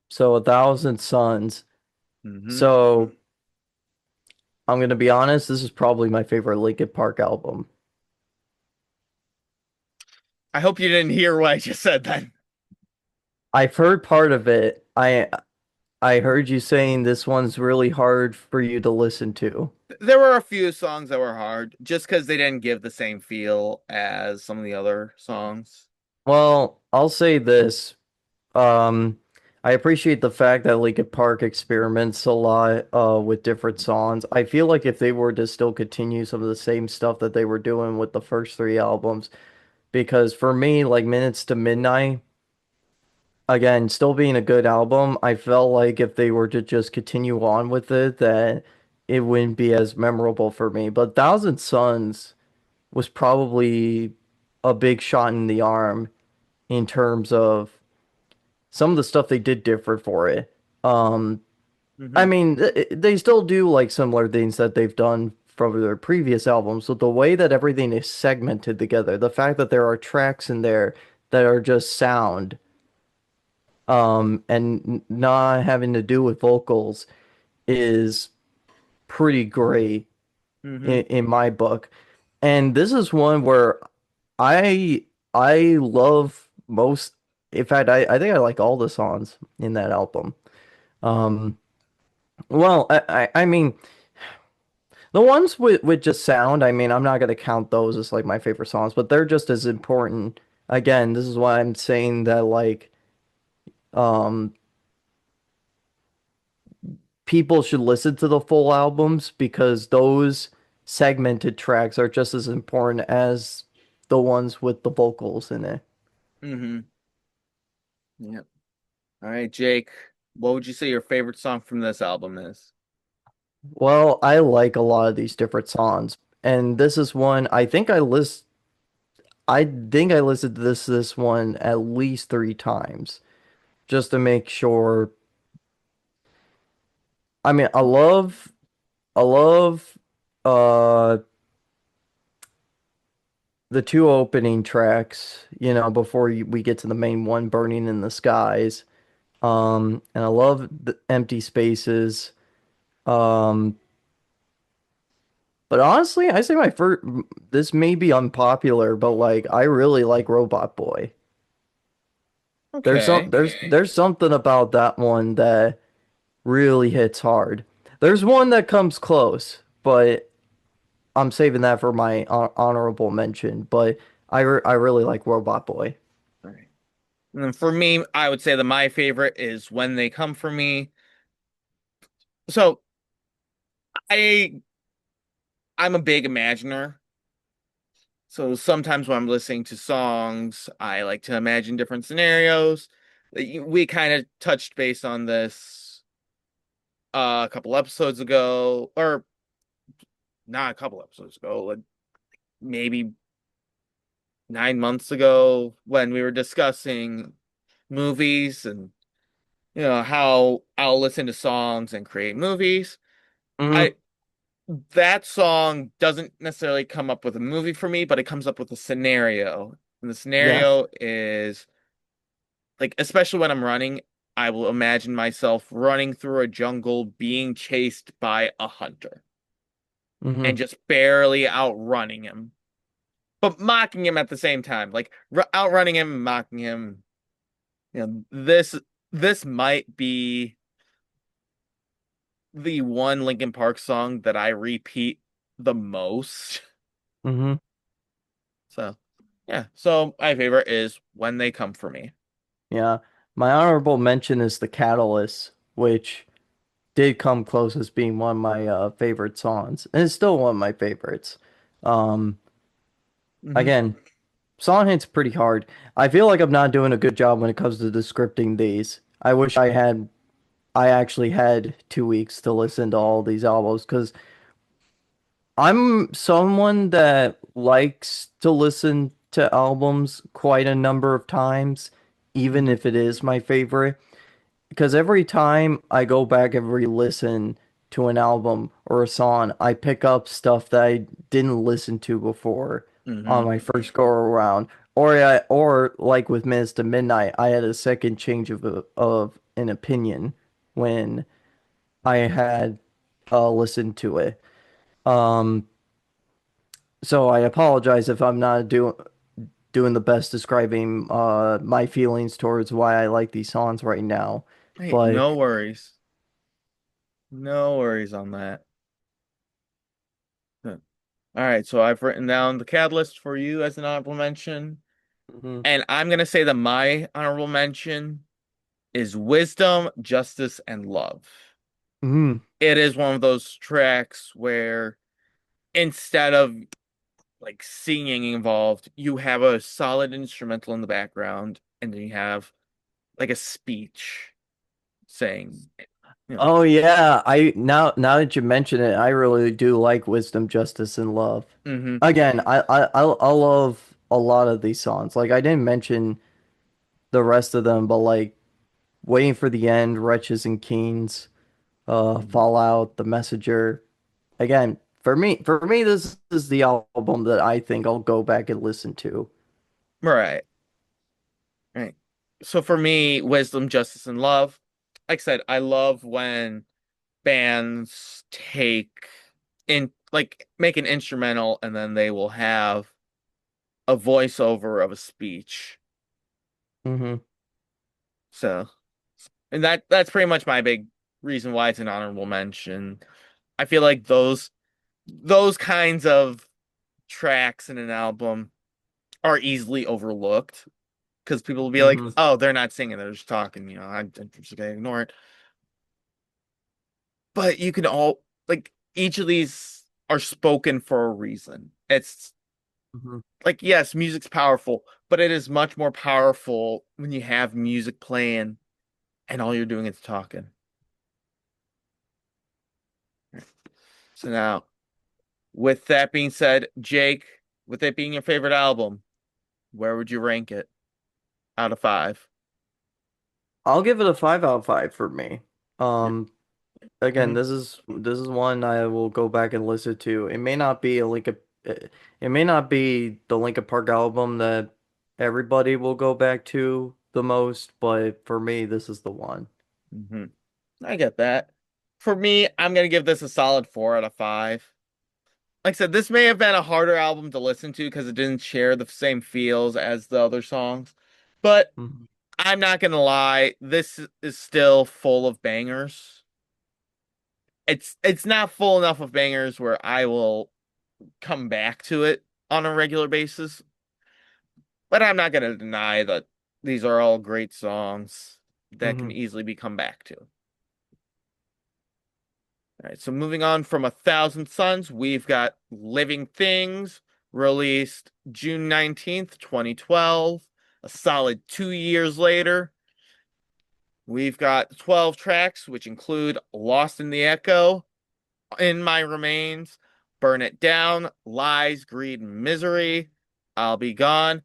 So A Thousand Suns. Mm-hmm. So I'm gonna be honest, this is probably my favorite Linkin Park album. I hope you didn't hear what I just said then. I've heard part of it. I heard you saying this one's really hard for you to listen to. There were a few songs that were hard just because they didn't give the same feel as some of the other songs. Well, I'll say this. Um, I appreciate the fact that Linkin Park experiments a lot with different songs. I feel like if they were to still continue some of the same stuff that they were doing with the first three albums, because for me, like Minutes to Midnight, again, still being a good album, I felt like if they were to just continue on with it, that it wouldn't be as memorable for me. But Thousand Suns was probably a big shot in the arm in terms of some of the stuff they did differ for it. Um, I Mm-hmm. mean, they still do like similar things that they've done from their previous albums. So the way that everything is segmented together, the fact that there are tracks in there that are just sound, and not having to do with vocals is pretty great Mm-hmm. in my book. And this is one where I love most. In fact, I think I like all the songs in that album. Um, well, I mean, the ones with just sound, I mean, I'm not gonna count those as like my favorite songs, but they're just as important. Again, this is why I'm saying that like um people should listen to the full albums because those segmented tracks are just as important as the ones with the vocals in it. Mm-hmm. Yep. All right, Jake. What would you say your favorite song from this album is? Well, I like a lot of these different songs, and this is one I think I listened to this one at least three times just to make sure. I mean, I love uh the two opening tracks, before we get to the main one, Burning in the Skies. And I love the Empty Spaces. Um, but honestly, I say my first, this may be unpopular, but like I really like Robot Boy. Okay. There's something about that one that really hits hard. There's one that comes close, but I'm saving that for my honorable mention. But I really like Robot Boy. All right. And then for me, I would say that my favorite is When They Come For Me. So I I'm a big imaginer. So sometimes when I'm listening to songs, I like to imagine different scenarios. We kind of touched base on this a couple episodes ago, or not a couple episodes ago, like maybe 9 months ago when we were discussing movies and how I'll listen to songs and create movies. Hmm. I That song doesn't necessarily come up with a movie for me, but it comes up with a scenario. And the Yeah. scenario is like, especially when I'm running, I will imagine myself running through a jungle being chased by a hunter and Hmm. just barely outrunning him, but mocking him at the same time, like outrunning him, and mocking him. This might be the one Linkin Park song that I repeat the most. Hmm. So, yeah. So my favorite is When They Come For Me. Yeah. My honorable mention is The Catalyst, which did come close as being one of my favorite songs, and it's still one of my favorites. Um, Hmm. Again, song hits pretty hard. I feel like I'm not doing a good job when it comes to descripting these. I wish I actually had 2 weeks to listen to all these albums because I'm someone that likes to listen to albums quite a number of times, even Hmm. if it is my favorite. Because every time I go back and re-listen to an album or a song, I pick up stuff that I didn't listen to before on Hmm. my first go around. Or like with Minutes to Midnight, I had a second change of an opinion when I had listened to it. Um, so I apologize if I'm not doing the best describing my feelings towards why I like these songs right now. Hey, But no worries. No worries on that. Huh. All right, so I've written down the catalyst for you as an honorable mention, mhm, and I'm gonna say that my honorable mention is Wisdom, Justice, and Love. mhm, It is one of those tracks where instead of like singing involved, you have a solid instrumental in the background, and then you have like a speech saying, you know, oh yeah, I now that you mention it, I really do like Wisdom, Justice, and Love. hmm Again, I love a lot of these songs. Like I didn't mention the rest of them, but like Waiting for the End, Wretches and Kings, Fallout, The Messenger. Again, for me, this is the album that I think I'll go back and listen to. right, right. So for me, Wisdom, Justice, and Love. Like I said, I love when bands make an instrumental and then they will have a voiceover of a speech. Hmm. So, and that's pretty much my big reason why it's an honorable mention. I feel like those kinds of tracks in an album are easily overlooked because people will be like, Hmm. "Oh, they're not singing; they're just talking." I'm just gonna ignore it. But you can all like each of these are spoken for a reason. It's Hmm. like, yes, music's powerful, but it is much more powerful when you have music playing and all you're doing is talking. So now, with that being said, Jake, with it being your favorite album, where would you rank it out of five? I'll give it a 5 out of 5 for me. Yeah. Um, Again, Mhm. this is one I will go back and listen to. It may not be the Linkin Park album that everybody will go back to the most, but for me, this is the one. Mhm. I get that. For me, I'm gonna give this a solid 4 out of 5. Like I said, this may have been a harder album to listen to because it didn't share the same feels as the other songs, but Mhm. I'm not gonna lie, this is still full of bangers. It's not full enough of bangers where I will come back to it on a regular basis, but I'm not gonna deny that these are all great songs that can Hmm. easily be come back to. All right, so moving on from A Thousand Suns, we've got Living Things, released June 19th, 2012, a solid 2 years later. We've got 12 tracks, which include Lost in the Echo, In My Remains, Burn It Down, Lies, Greed, and Misery, I'll Be Gone,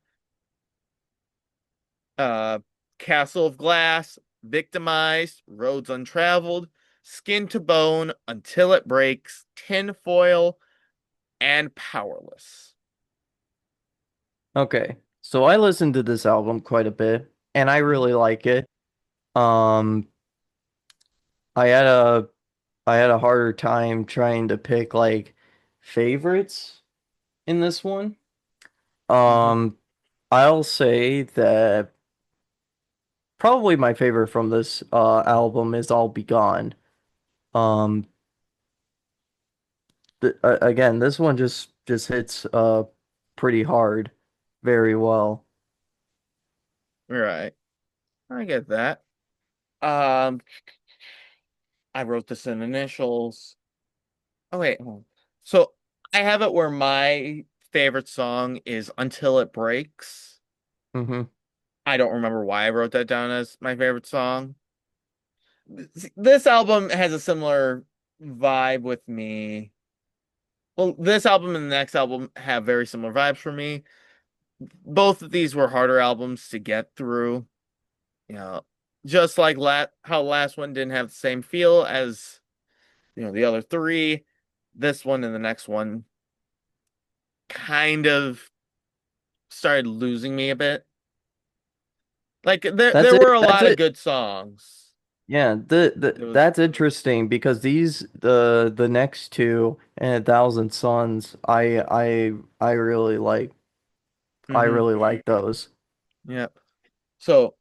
uh, Castle of Glass, Victimized, Roads Untraveled, Skin to Bone, Until It Breaks, Tinfoil, and Powerless. Okay. So I listened to this album quite a bit and I really like it. Um, I had a I had a harder time trying to pick like favorites in this one. Hmm. Um, I'll say that probably my favorite from this album is I'll Be Gone. Um, th Again, this one just hits pretty hard, very well. Right. I get that. Um, I wrote this in initials. Oh wait, hold on. So I have it where my favorite song is Until It Breaks. Hmm. I don't remember why I wrote that down as my favorite song. This album has a similar vibe with me. Well, this album and the next album have very similar vibes for me. Both of these were harder albums to get through. You know, just like how the last one didn't have the same feel as the other three. This one and the next one kind of started losing me a bit. Like there That's there it. were a That's lot of it. good songs. Yeah, It was that's interesting because the next two and A Thousand Suns, I really like. I hmm really like those. yeah. So,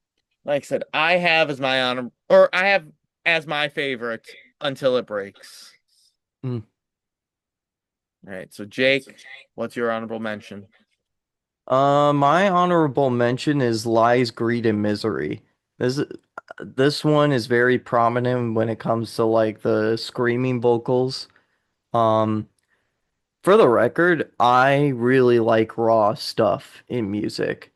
like I said, I have as my honor or I have as my favorite Until It Breaks. Mm. All right. So Jake, what's your honorable mention? My honorable mention is Lies, Greed, and Misery. This one is very prominent when it comes to like the screaming vocals. Um, for the record, I really like raw stuff in music.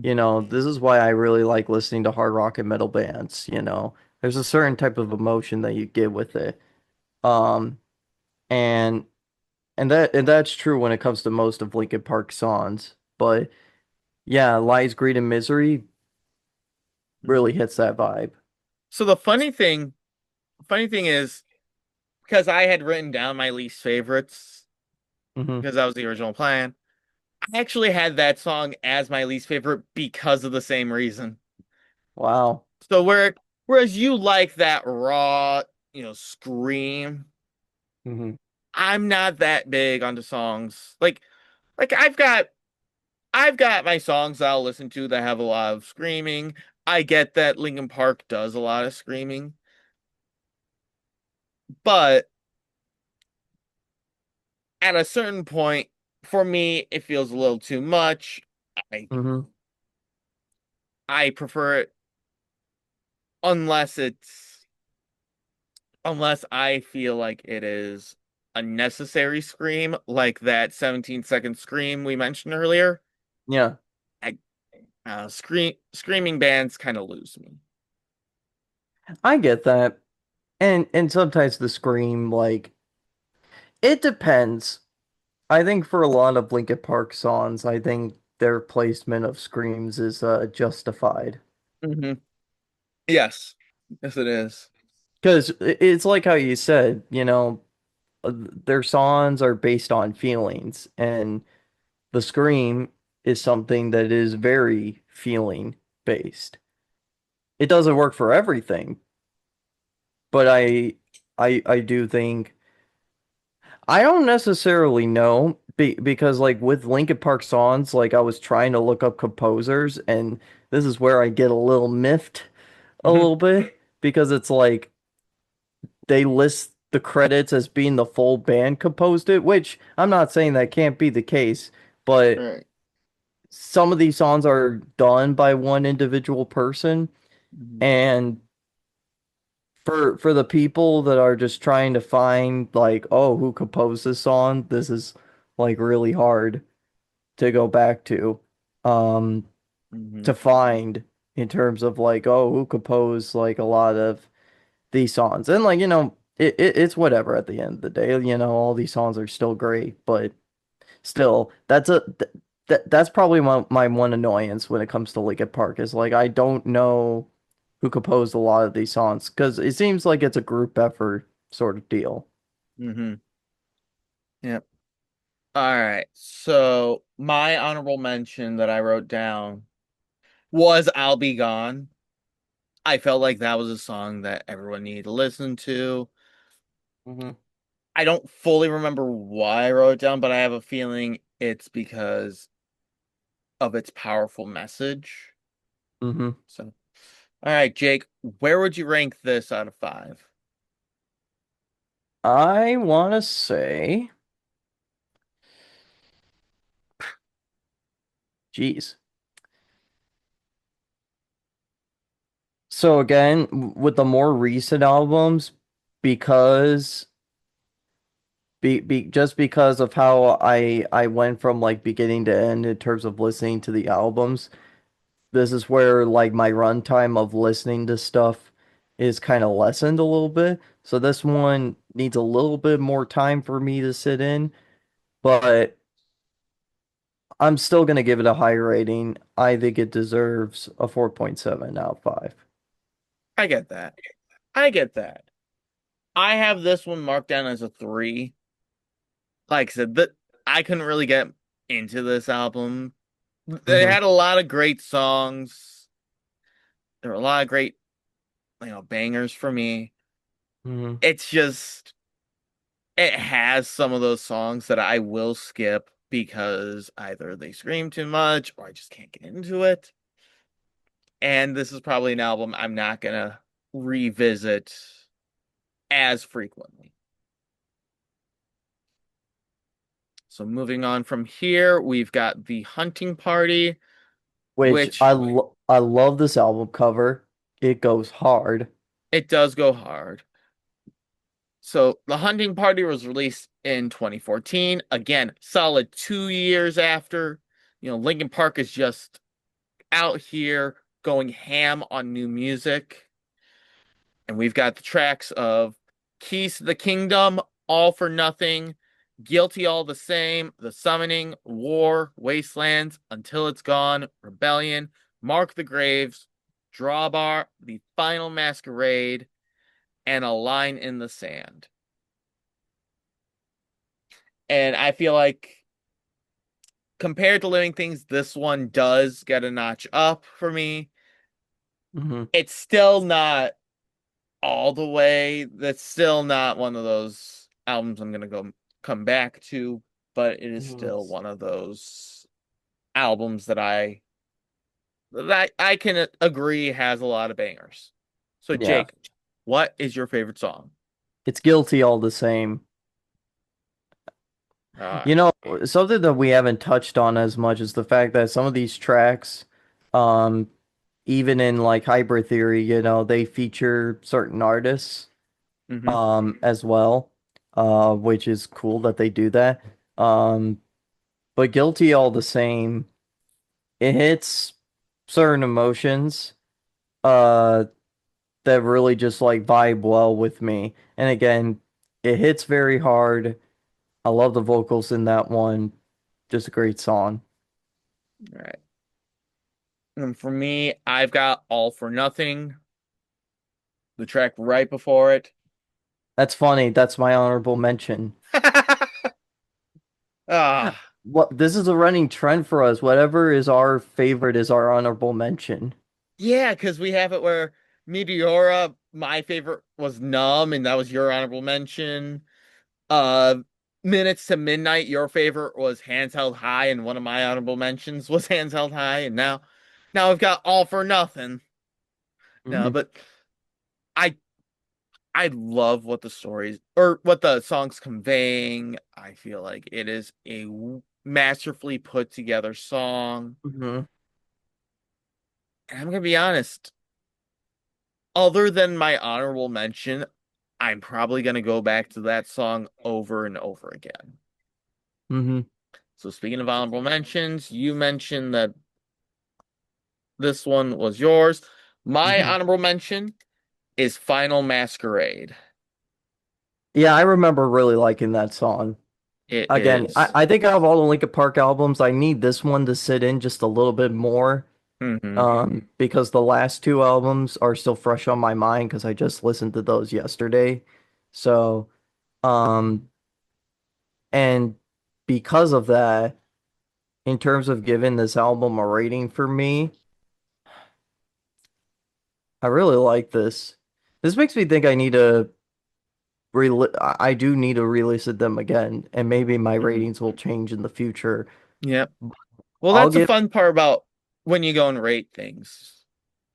You Mhm. know, this is why I really like listening to hard rock and metal bands, you know. There's a certain type of emotion that you get with it. Um, and and that's true when it comes to most of Linkin Park songs. But yeah, Lies, Greed, and Misery really Mhm. hits that vibe. So the funny thing is because I had written down my least favorites Hmm. because that was the original plan. I actually had that song as my least favorite because of the same reason. Wow. So whereas you like that raw, scream, Hmm. I'm not that big onto songs. Like I've got my songs that I'll listen to that have a lot of screaming. I get that Linkin Park does a lot of screaming, but at a certain point, for me, it feels a little too much. I Hmm. I prefer it unless it's unless I feel like it is a necessary scream, like that 17-second scream we mentioned earlier. Yeah, I screaming bands kind of lose me. I get that. And sometimes the scream, like, it depends. I think for a lot of Linkin Park songs, I think their placement of screams is justified. Hmm. Yes. Yes, it is. Because it's like how you said, you know, their songs are based on feelings, and the scream is something that is very feeling based. It doesn't work for everything, but I do think I don't necessarily know. because like with Linkin Park songs, like I was trying to look up composers, and this is where I get a little miffed a Hmm. little bit because it's like they list the credits as being the full band composed it, which I'm not saying that can't be the case, but Right. some of these songs are done by one individual person, Hmm. and for the people that are just trying to find like, oh, who composed this song, this is like really hard to go back um Hmm. to find in terms of like, oh, who composed like a lot of these songs. And like, it's whatever at the end of the day. All these songs are still great, but still, that's probably my one annoyance when it comes to Linkin Park is like I don't know who composed a lot of these songs because it seems like it's a group effort sort of deal. Hmm. Yep. All right. So my honorable mention that I wrote down was I'll Be Gone. I felt like that was a song that everyone needed to listen to. Hmm. I don't fully remember why I wrote it down, but I have a feeling it's because of its powerful message. Hmm. So, all right, Jake, where would you rank this out of five? I want to say, geez. So again, with the more recent albums, because just because of how I went from like beginning to end in terms of listening to the albums, this is where like my runtime of listening to stuff is kind of lessened a little bit. So this one needs a little bit more time for me to sit in, but I'm still gonna give it a high rating. I think it deserves a 4.7 out of 5. I get that. I get that. I have this one marked down as a three. Like I said, that I couldn't really get into this album. They Hmm. had a lot of great songs. There were a lot of great, bangers for me. Hmm. It's just it has some of those songs that I will skip because either they scream too much or I just can't get into it. And this is probably an album I'm not gonna revisit as frequently. So moving on from here, we've got The Hunting Party, Which which I love this album cover. It goes hard. it does go hard. So The Hunting Party was released in 2014. Again, solid 2 years after. Linkin Park is just out here going ham on new music. And we've got the tracks of Keys to the Kingdom, All for Nothing, Guilty All the Same, The Summoning, War, Wastelands, Until It's Gone, Rebellion, Mark the Graves, Drawbar, The Final Masquerade, and A Line in the Sand. And I feel like compared to Living Things, this one does get a notch up for me. Hmm. It's still not all the way. That's still not one of those albums I'm gonna go come back to, but it is Hmm. still one of those albums that I can agree has a lot of bangers. So Yeah. Jake, what is your favorite song? It's guilty all the same. Uh, You know, something that we haven't touched on as much is the fact that some of these tracks, um, even in like Hybrid Theory, they feature certain artists, mhm. as well, which is cool that they do that. Um, but Guilty all the same, it hits certain emotions, uh, that really just like vibe well with me. And again, it hits very hard. I love the vocals in that one. Just a great song. All right. And for me, I've got All for Nothing, the track right before it. That's funny. That's my honorable mention. Ah, What this is a running trend for us. Whatever is our favorite is our honorable mention. yeah, because we have it where Meteora, my favorite was Numb, and that was your honorable mention. Uh, Minutes to Midnight, your favorite was Hands Held High, and one of my honorable mentions was Hands Held High, and now I've got All for Nothing. No, Hmm. but I I love what the stories or what the song's conveying. I feel like it is a masterfully put together song. Hmm. And I'm gonna be honest, other than my honorable mention, I'm probably gonna go back to that song over and over again. Hmm. So speaking of honorable mentions, you mentioned that this one was yours. My Hmm. honorable mention is Final Masquerade. Yeah, I remember really liking that song. It Again, is. I think out of all the Linkin Park albums, I need this one to sit in just a little bit more. Hmm. Because the last two albums are still fresh on my mind because I just listened to those yesterday. So, um, and because of that, in terms of giving this album a rating for me, I really like this. This makes me think I need to I do need to re-listen them again, and maybe my Hmm. ratings will change in the future. Yep. Well, I'll that's the give. fun part about when you go and rate things.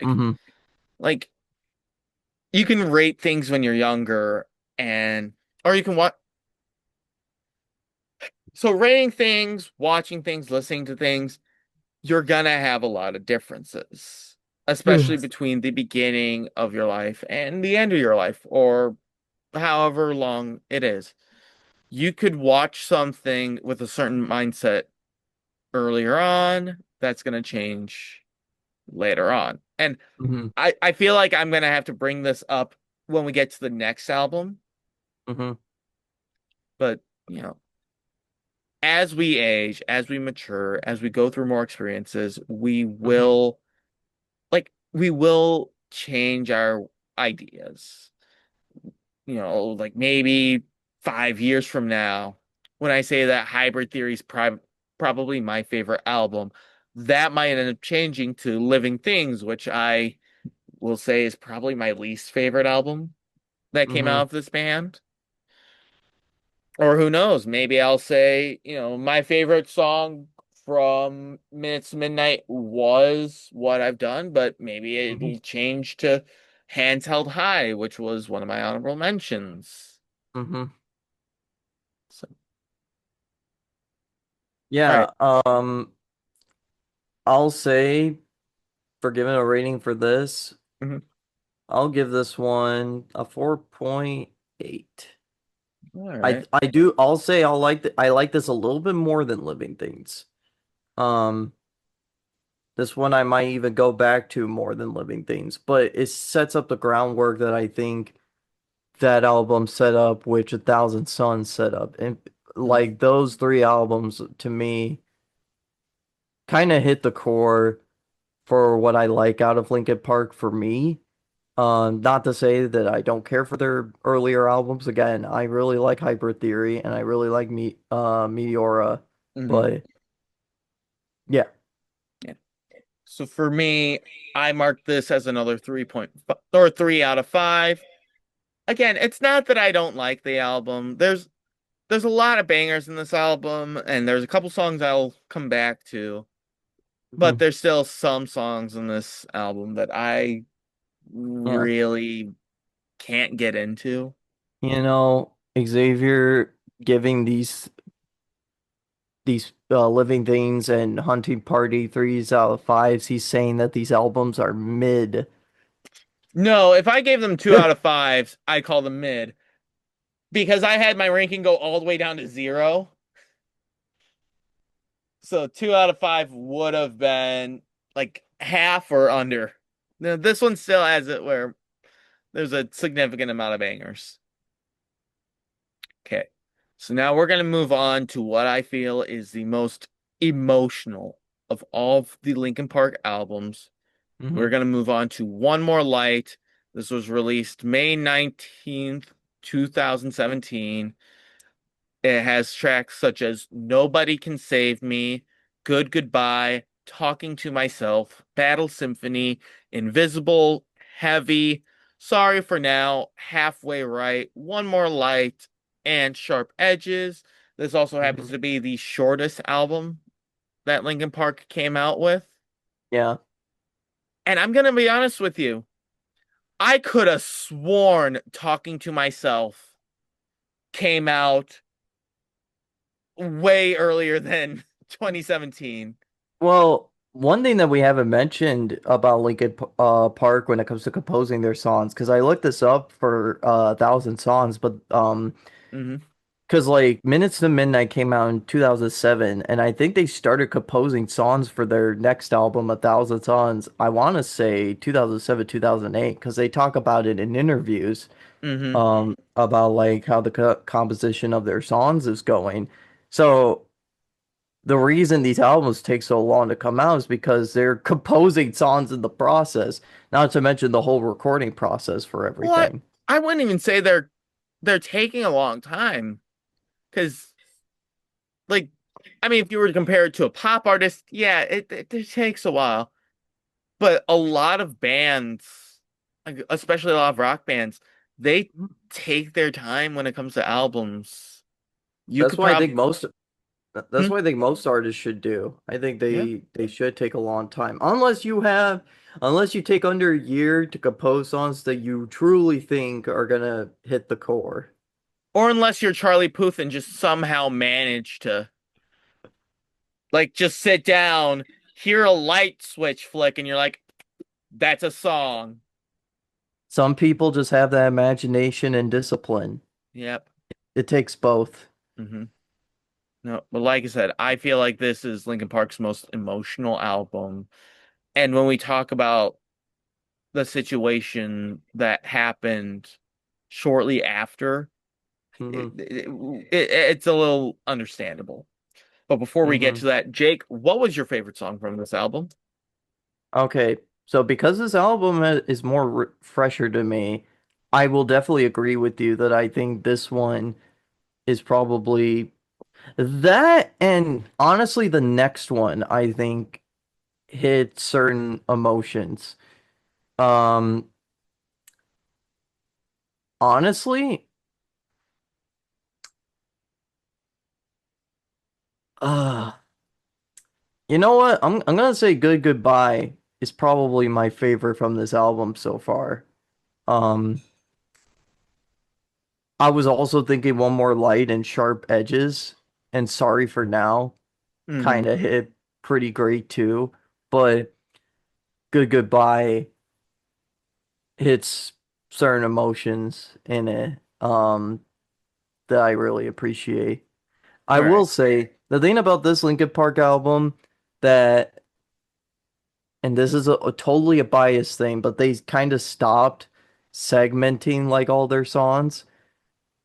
Like, Hmm. like you can rate things when you're younger and or you can watch so rating things, watching things, listening to things, you're gonna have a lot of differences, especially between the beginning of your life and the end of your life, or however long it is. You could watch something with a certain mindset earlier on, that's gonna change later on. And Hmm. I feel like I'm gonna have to bring this up when we get to the next album, Hmm. but you know, as we age, as we mature, as we go through more experiences, Hmm. we will change our ideas. You know, like maybe 5 years from now, when I say that Hybrid Theory is probably my favorite album, that might end up changing to Living Things, which I will say is probably my least favorite album that came Hmm. out of this band. Or who knows, maybe I'll say, my favorite song from Minutes to Midnight was What I've Done, but maybe Hmm. it'll change to Hands Held High, which was one of my honorable mentions. Hmm. So, all right. Yeah. I'll say for giving a rating for this, Mhm. I'll give this one a 4.8. All I right. I do. I'll say I like this a little bit more than Living Things. Um, this one I might even go back to more than Living Things, but it sets up the groundwork that I think that album set up, which A Thousand Suns set up, and Mhm. like those three albums to me kind of hit the core for what I like out of Linkin Park for me. Not to say that I don't care for their earlier albums. Again, I really like Hybrid Theory and I really like Meteora, Mhm. but yeah. Yeah. So for me, I marked this as another 3.5 or 3 out of 5. Again, it's not that I don't like the album. There's a lot of bangers in this album, and there's a couple songs I'll come back to, but Mhm. there's still some songs in this album that I Yeah. really can't get into. You know, Xavier giving these Living Things and Hunting Party 3s out of 5s, he's saying that these albums are mid. No, if I gave them 2 out of 5s, I'd call them mid because I had my ranking go all the way down to 0. So 2 out of 5 would have been like half or under. Now, this one still has it where there's a significant amount of bangers. Okay. So now we're going to move on to what I feel is the most emotional of all of the Linkin Park albums. We're Hmm. going to move on to One More Light. This was released May 19th, 2017. It has tracks such as Nobody Can Save Me, Good Goodbye, Talking to Myself, Battle Symphony, Invisible, Heavy, Sorry for Now, Halfway Right, One More Light, and Sharp Edges. This also happens Hmm. to be the shortest album that Linkin Park came out with. Yeah. And I'm gonna be honest with you, I could have sworn Talking to Myself came out way earlier than 2017. Well, one thing that we haven't mentioned about Linkin Park when it comes to composing their songs, because I looked this up for 1,000 songs, but Hmm. because like Minutes to Midnight came out in 2007, and I think they started composing songs for their next album, 1,000 Songs. I want to say 2007, 2008, because they talk about it in interviews, Hmm. about like how the co composition of their songs is going. So the reason these albums take so long to come out is because they're composing songs in the process, not to mention the whole recording process for Well, everything. I wouldn't even say they're taking a long time because like I mean if you were to compare it to a pop artist, yeah, it takes a while. But a lot of bands, like especially a lot of rock bands, they take their time when it comes to albums. You That's could why I probably think most that's hmm? what I think most artists should do. I think Yeah. they should take a long time. Unless you take under a year to compose songs that you truly think are gonna hit the core. Or unless you're Charlie Puth and just somehow manage to like just sit down, hear a light switch flick, and you're like, that's a song. Some people just have that imagination and discipline. Yep. It takes both. Hmm. No, but like I said, I feel like this is Linkin Park's most emotional album. And when we talk about the situation that happened shortly after, Hmm. it's a little understandable. But before we get Hmm. to that, Jake, what was your favorite song from this album? Okay, so because this album is more fresher to me, I will definitely agree with you that I think this one is probably that, and honestly, the next one I think hit certain emotions. Um, honestly, uh, you know what? I'm gonna say Good Goodbye is probably my favorite from this album so far. Um, I was also thinking One More Light and Sharp Edges and Sorry for Now Hmm. kind of hit pretty great too, but Good Goodbye hits certain emotions in it that I really appreciate. I will Right. say the thing about this Linkin Park album that, and this is a totally a biased thing, but they kind of stopped segmenting like all their songs.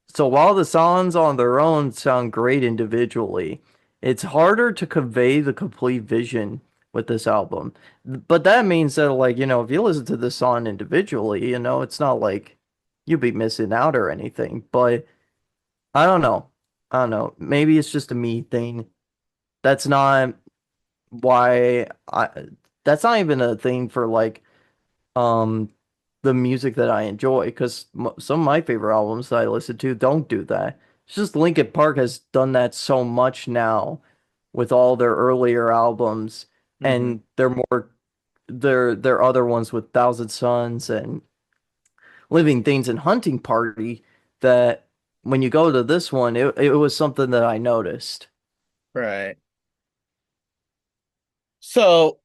So while the songs on their own sound great individually, it's harder to convey the complete vision with this album. But that means that, like, if you listen to this song individually, it's not like you'd be missing out or anything. But I don't know. I don't know. Maybe it's just a me thing. That's not why that's not even a thing for like um the music that I enjoy because some of my favorite albums that I listen to don't do that. It's just Linkin Park has done that so much now with all their earlier albums Hmm. and their other ones with Thousand Suns and Living Things and Hunting Party that when you go to this one it was something that I noticed. Right. So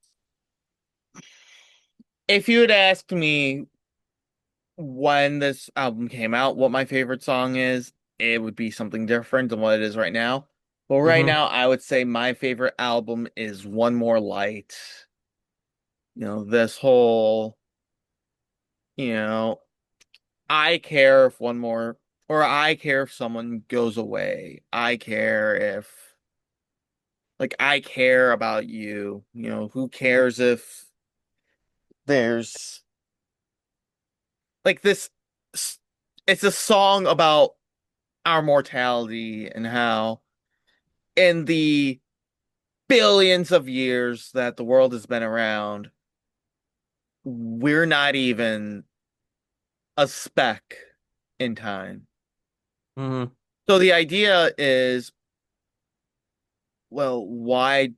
if you had asked me when this album came out, what my favorite song is, it would be something different than what it is right now. But right Hmm. now, I would say my favorite album is One More Light. This whole, you know, I care if one more, or I care if someone goes away. I care if, like, I care about you. Who cares if there's, like, it's a song about our mortality and how in the billions of years that the world has been around, we're not even a speck in time. Hmm. So the idea is well, why,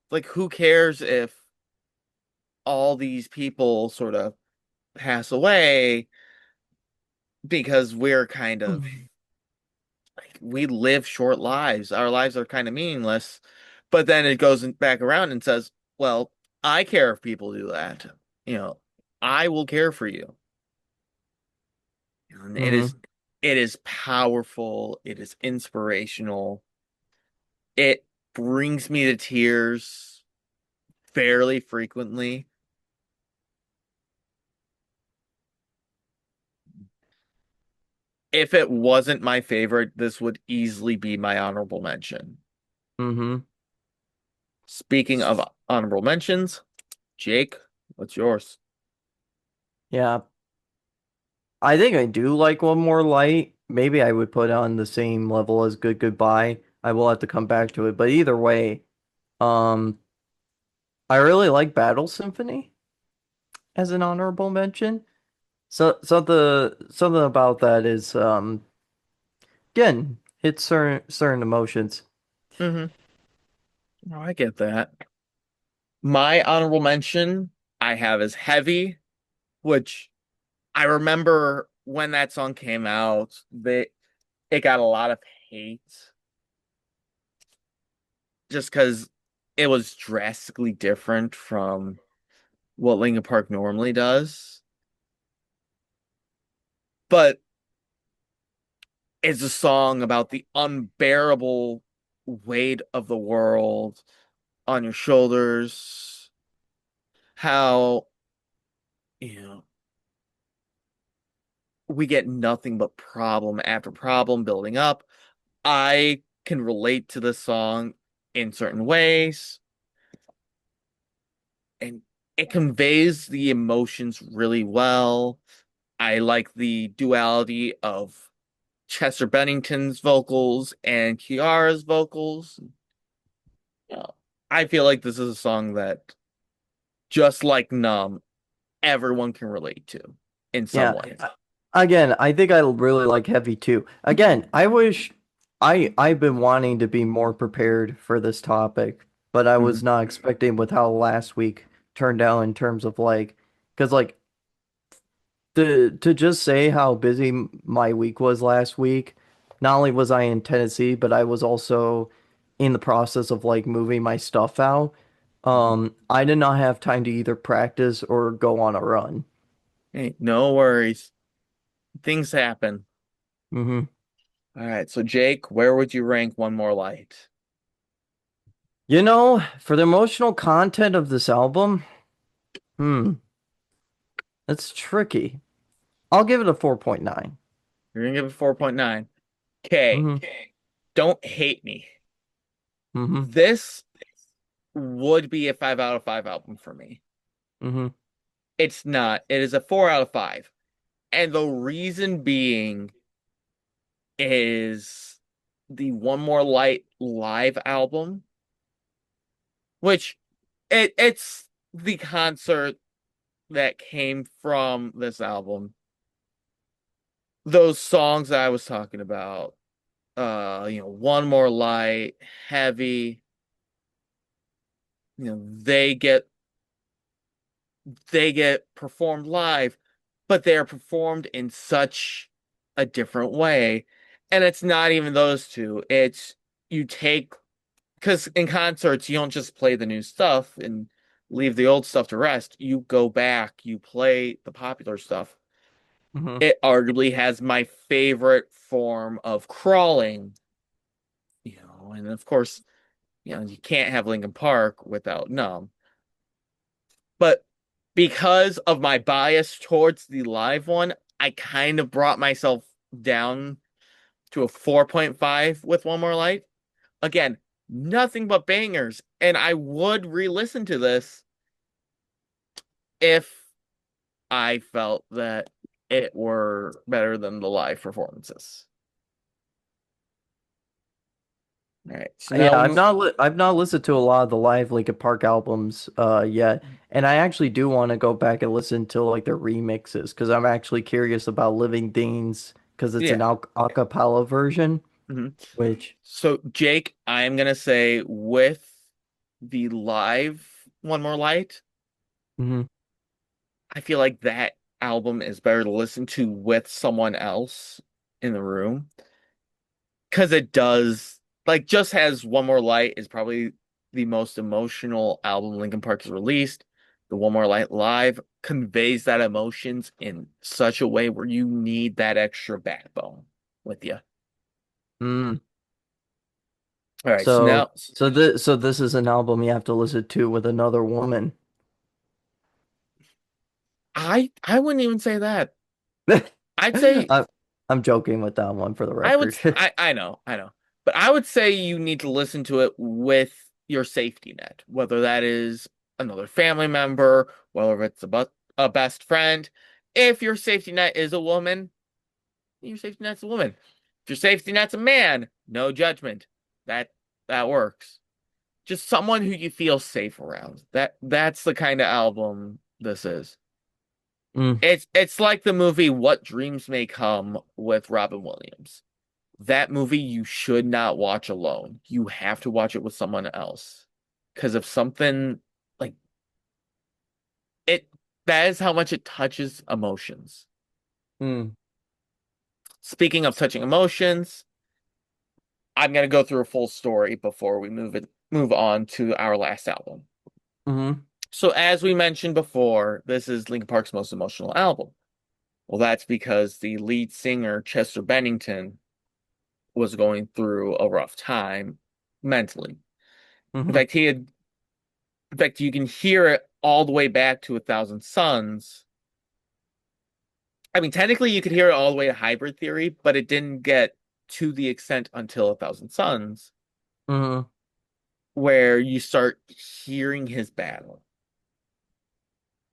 like, who cares if all these people sort of pass away because we're kind of like, we live short lives. Our lives are kind of meaningless. But then it goes back around and says, well, I care if people do that. You know, I will care for you. And Mm-hmm. it is powerful, it is inspirational. It brings me to tears fairly frequently. If it wasn't my favorite, this would easily be my honorable mention. Mm-hmm. Speaking of honorable mentions, Jake, what's yours? Yeah, I think I do like One More Light. Maybe I would put it on the same level as Good Goodbye. I will have to come back to it, but either way, um, I really like Battle Symphony as an honorable mention. Something about that is again, hits certain emotions. Hmm. Oh, I get that. My honorable mention I have is Heavy, which I remember when that song came out, it got a lot of hate just because it was drastically different from what Linkin Park normally does. But it's a song about the unbearable weight of the world on your shoulders, how, you know, we get nothing but problem after problem building up. I can relate to this song in certain ways, and it conveys the emotions really well. I like the duality of Chester Bennington's vocals and Kiara's vocals. You know, I feel like this is a song that, just like Numb, everyone can relate to in some Yeah. way. Again, I think I really like Heavy too. Again, I wish I've been wanting to be more prepared for this topic, but I was Mhm. not expecting with how last week turned out in terms of like, because like to just say how busy my week was last week, not only was I in Tennessee, but I was also in the process of like moving my stuff out. Mhm. I did not have time to either practice or go on a run. Hey, no worries. Things happen. Hmm. All right, so Jake, where would you rank One More Light? You know, for the emotional content of this album, hmm, it's tricky. I'll give it a 4.9. You're gonna give it 4.9. Okay, Mm-hmm. don't hate me. Mm-hmm. This would be a 5 out of 5 album for me. Mm-hmm. It's not. It is a 4 out of 5. And the reason being is the One More Light live album, which it's the concert that came from this album. Those songs that I was talking about, One More Light, Heavy, they get performed live, but they are performed in such a different way. And it's not even those two. It's you take because in concerts you don't just play the new stuff and leave the old stuff to rest. You go back, you play the popular stuff. Mm-hmm. It arguably has my favorite form of crawling, and of course, you can't have Linkin Park without Numb. But because of my bias towards the live one, I kind of brought myself down to a 4.5 with One More Light. Again, nothing but bangers. And I would re-listen to this if I felt that it were better than the live performances. All right. So now Yeah, we I've not listened to a lot of the live Linkin Park albums yet, and I actually do want to go back and listen to like their remixes because I'm actually curious about Living Things because it's an yeah. acapella version. Mhm. Which, So, Jake, I am gonna say with the live One More Light, mhm, I feel like that album is better to listen to with someone else in the room because it does like just has One More Light is probably the most emotional album Linkin Park has released. The One More Light live conveys that emotions in such a way where you need that extra backbone with you. mm. All right, so So now so this is an album you have to listen to with another woman. I wouldn't even say that. I'd say I'm I'm joking with that one for the record. I know. But I would say you need to listen to it with your safety net, whether that is another family member, whether it's a best friend. If your safety net is a woman, your safety net's a woman. If your safety net's a man, no judgment. That that works. Just someone who you feel safe around. That's the kind of album this is. Mm, It's like the movie What Dreams May Come with Robin Williams. That movie you should not watch alone. You have to watch it with someone else. Because if something like it, that is how much it touches emotions. mm, Speaking of touching emotions, I'm gonna go through a full story before we move on to our last album. mhm, So as we mentioned before, this is Linkin Park's most emotional album. Well, that's because the lead singer, Chester Bennington, was going through a rough time mentally. In mhm, fact, he had In fact, you can hear it all the way back to A Thousand Suns. I mean, technically, you could hear it all the way to Hybrid Theory, but it didn't get to the extent until A Thousand Suns, mhm, where you start hearing his battle.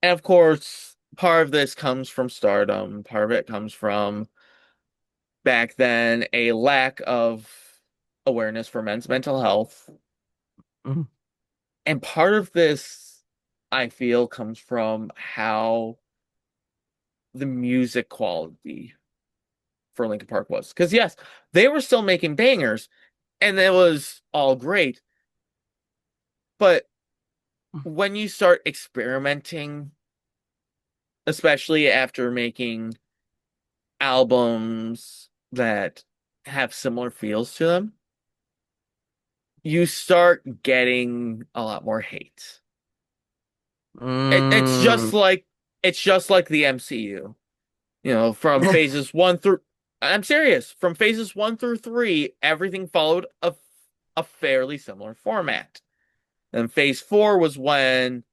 And of course, part of this comes from stardom, part of it comes from back then a lack of awareness for men's mental health. mhm, And part of this, I feel, comes from how the music quality for Linkin Park was. Because yes, they were still making bangers and it was all great. But when you start experimenting, especially after making albums that have similar feels to them, you start getting a lot more hate. It's just mm. like the MCU. You know, from phases one through I'm serious, from phases one through three, everything followed a fairly similar format. And phase four was when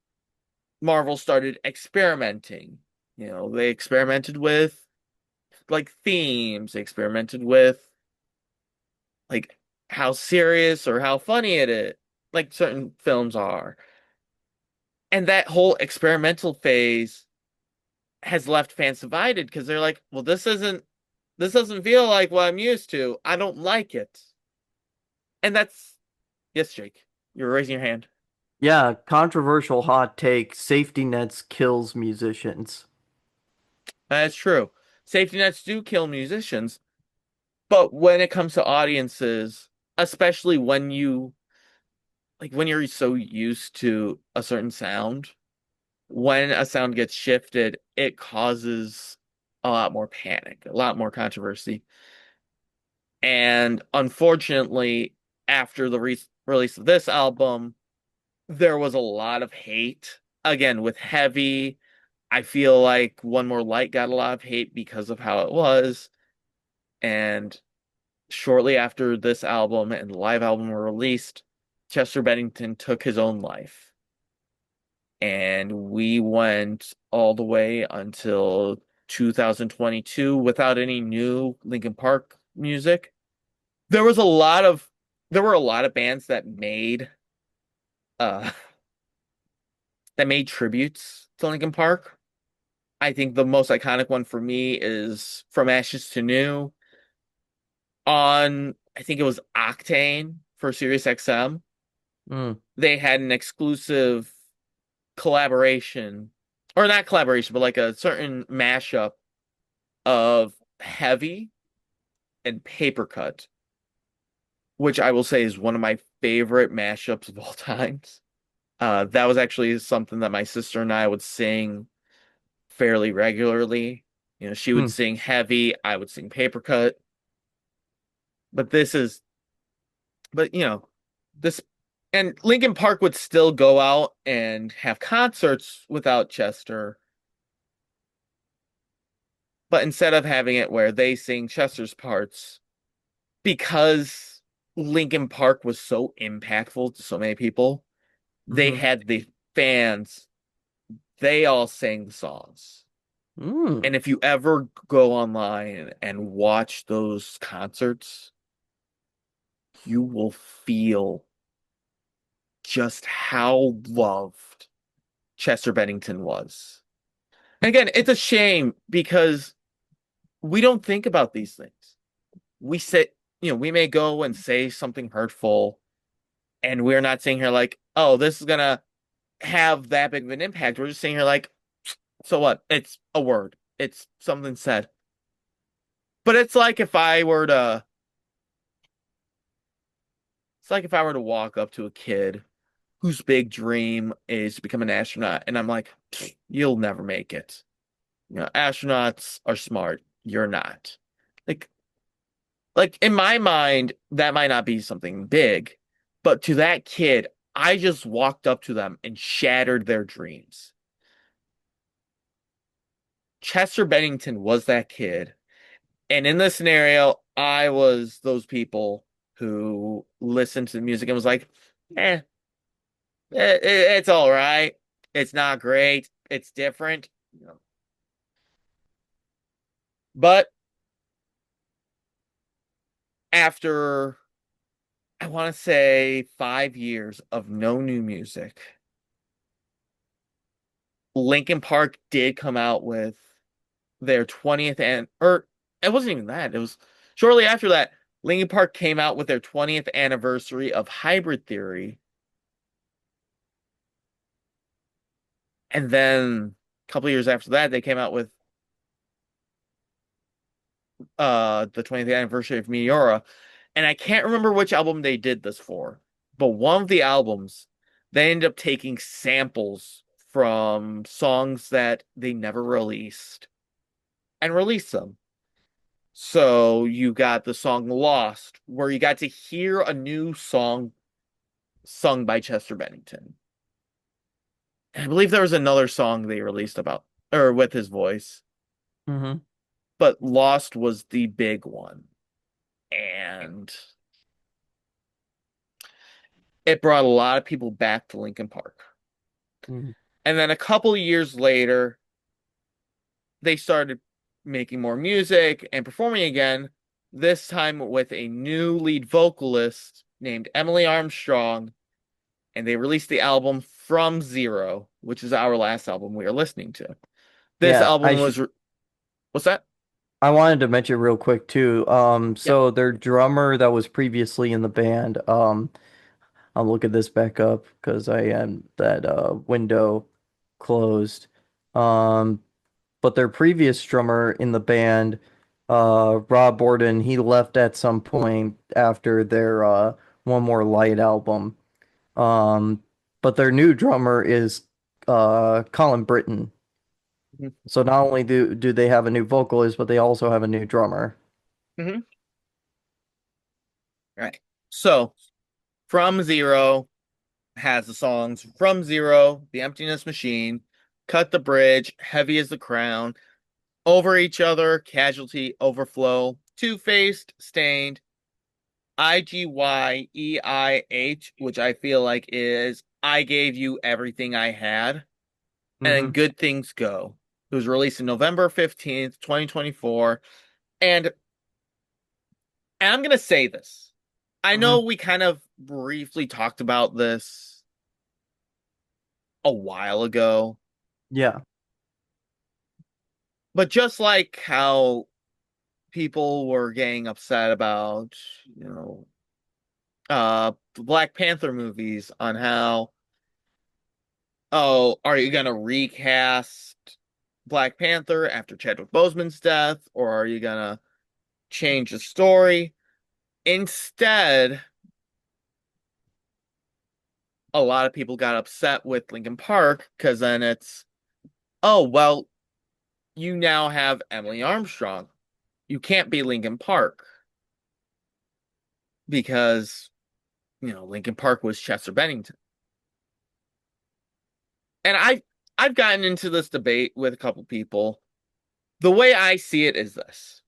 Marvel started experimenting. You know, they experimented with like themes, they experimented with like how serious or how funny it is, like certain films are. And that whole experimental phase has left fans divided because they're like, well, this doesn't feel like what I'm used to. I don't like it. And that's yes, Jake. You're raising your hand. Yeah, controversial hot take. Safety nets kills musicians. That's true. Safety nets do kill musicians, but when it comes to audiences, especially when you're so used to a certain sound, when a sound gets shifted, it causes a lot more panic, a lot more controversy. And unfortunately, after the release of this album, there was a lot of hate. Again, with Heavy, I feel like One More Light got a lot of hate because of how it was. And shortly after this album and the live album were released, Chester Bennington took his own life. And we went all the way until 2022 without any new Linkin Park music. There was a lot of there were a lot of bands uh that made tributes to Linkin Park. I think the most iconic one for me is From Ashes to New on I think it was Octane for Sirius XM. Mm, They had an exclusive collaboration, or not collaboration, but like a certain mashup of Heavy and Paper Cut. which I will say is one of my favorite mashups of all times. That was actually something that my sister and I would sing fairly regularly. You know, she would Hmm. sing Heavy, I would sing Paper Cut. But this is, but you know, this and Linkin Park would still go out and have concerts without Chester, but instead of having it where they sing Chester's parts, because Linkin Park was so impactful to so many people, they Mm-hmm. had the fans, they all sang the songs. Mm. And if you ever go online and watch those concerts, you will feel just how loved Chester Bennington was. And again, it's a shame because we don't think about these things. We say, we may go and say something hurtful, and we're not sitting here like, oh, this is gonna have that big of an impact. We're just sitting here like, so what? It's a word. It's something said. But it's like if I were to walk up to a kid whose big dream is to become an astronaut, and I'm like, you'll never make it. Astronauts are smart. You're not. Like, like in my mind, that might not be something big, but to that kid, I just walked up to them and shattered their dreams. Chester Bennington was that kid. And in this scenario, I was those people who listened to the music and was like, eh, it's all right. It's not great. It's different. But after, I want to say 5 years of no new music, Linkin Park did come out with their 20th and or it wasn't even that. It was shortly after that Linkin Park came out with their 20th anniversary of Hybrid Theory, and then a couple years after that they came out with the 20th anniversary of Meteora. And I can't remember which album they did this for, but one of the albums they ended up taking samples from songs that they never released and released them. So you got the song Lost, where you got to hear a new song sung by Chester Bennington. And I believe there was another song they released about or with his voice, Mm-hmm. but Lost was the big one. And it brought a lot of people back to Linkin Park. Mm-hmm. And then a couple of years later, they started making more music and performing again, this time with a new lead vocalist named Emily Armstrong, and they released the album From Zero, which is our last album we are listening to. This Yeah, album was what's that? I wanted to mention real quick too. Yeah. So their drummer that was previously in the band, I'll look at this back up because I had that window closed. Um, but their previous drummer in the band, Rob Borden, he left at some point after their One More Light album. Um, but their new drummer is Colin Britton. So not only do they have a new vocalist, but they also have a new drummer. Mm-hmm. Right. So, From Zero has the songs From Zero, The Emptiness Machine, Cut the Bridge, Heavy as the Crown, Over Each Other, Casualty, Overflow, Two-Faced, Stained, IGYEIH, which I feel like is I Gave You Everything I Had, and then Hmm. Good Things Go. It was released in November 15th, 2024. And, and I'm gonna say this. I know Hmm. we kind of briefly talked about this a while ago, Yeah. but just like how people were getting upset about, the Black Panther movies on how, oh, are you gonna recast Black Panther after Chadwick Boseman's death, or are you gonna change the story? Instead, a lot of people got upset with Linkin Park because then it's, oh, well, you now have Emily Armstrong. You can't be Linkin Park because, Linkin Park was Chester Bennington. And I've gotten into this debate with a couple people. The way I see it is this.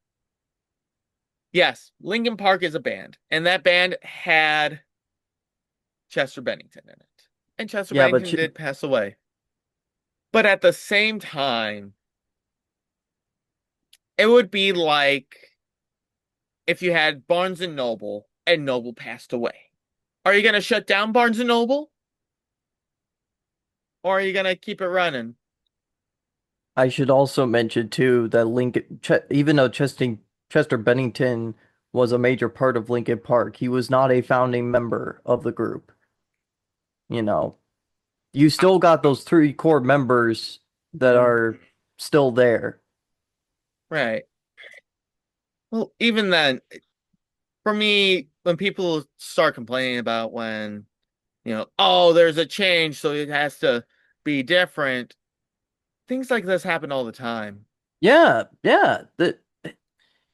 Yes, Linkin Park is a band, and that band had Chester Bennington in it. And Chester Yeah, but Bennington did pass away. But at the same time, it would be like if you had Barnes and Noble and Noble passed away. Are you going to shut down Barnes and Noble or are you going to keep it running? I should also mention too that even though Chester Bennington was a major part of Linkin Park, he was not a founding member of the group. You know, you still got those three core members that Mhm. are still there. Right. Well, even then, for me, when people start complaining about when, oh, there's a change, so it has to be different, things like this happen all the time. Yeah, yeah. Like,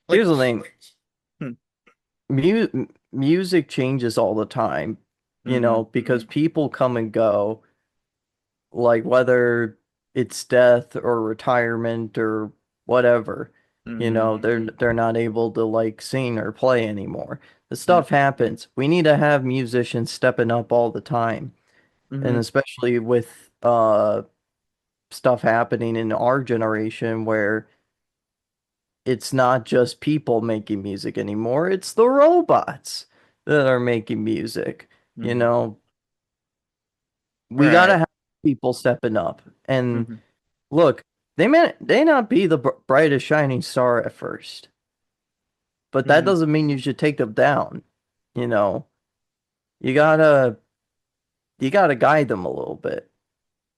Here's the thing. hmm, Music changes all the time, hmm, because people come and go, like whether it's death or retirement or whatever, hmm, they're not able to like sing or play anymore. The hmm, stuff happens. We need to have musicians stepping up all the time. And hmm, especially with stuff happening in our generation where it's not just people making music anymore, it's the robots that are making music. You hmm. know, we gotta Right. have people stepping up. And Hmm, look, they not be the brightest shining star at first, but that hmm. doesn't mean you should take them down. You know, you gotta you gotta guide them a little bit.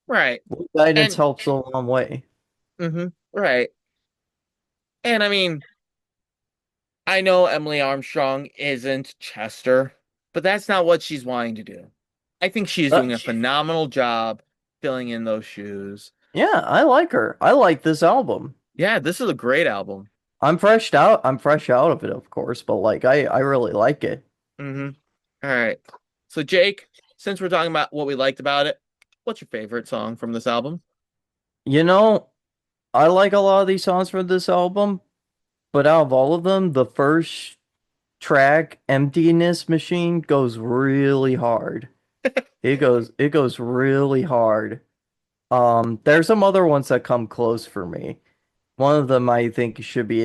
Right. Guidance And, helps a long way. right. And I mean, I know Emily Armstrong isn't Chester, but that's not what she's wanting to do. I think she's Uh, doing a phenomenal job filling in those shoes. yeah, I like her. I like this album. Yeah, this is a great album. I'm fresh out of it, of course, but like I really like it. Hmm. All right. So, Jake, since we're talking about what we liked about it, what's your favorite song from this album? You know, I like a lot of these songs from this album, but out of all of them, the first track, Emptiness Machine, goes really hard. It goes really hard. There's some other ones that come close for me. One of them I think should be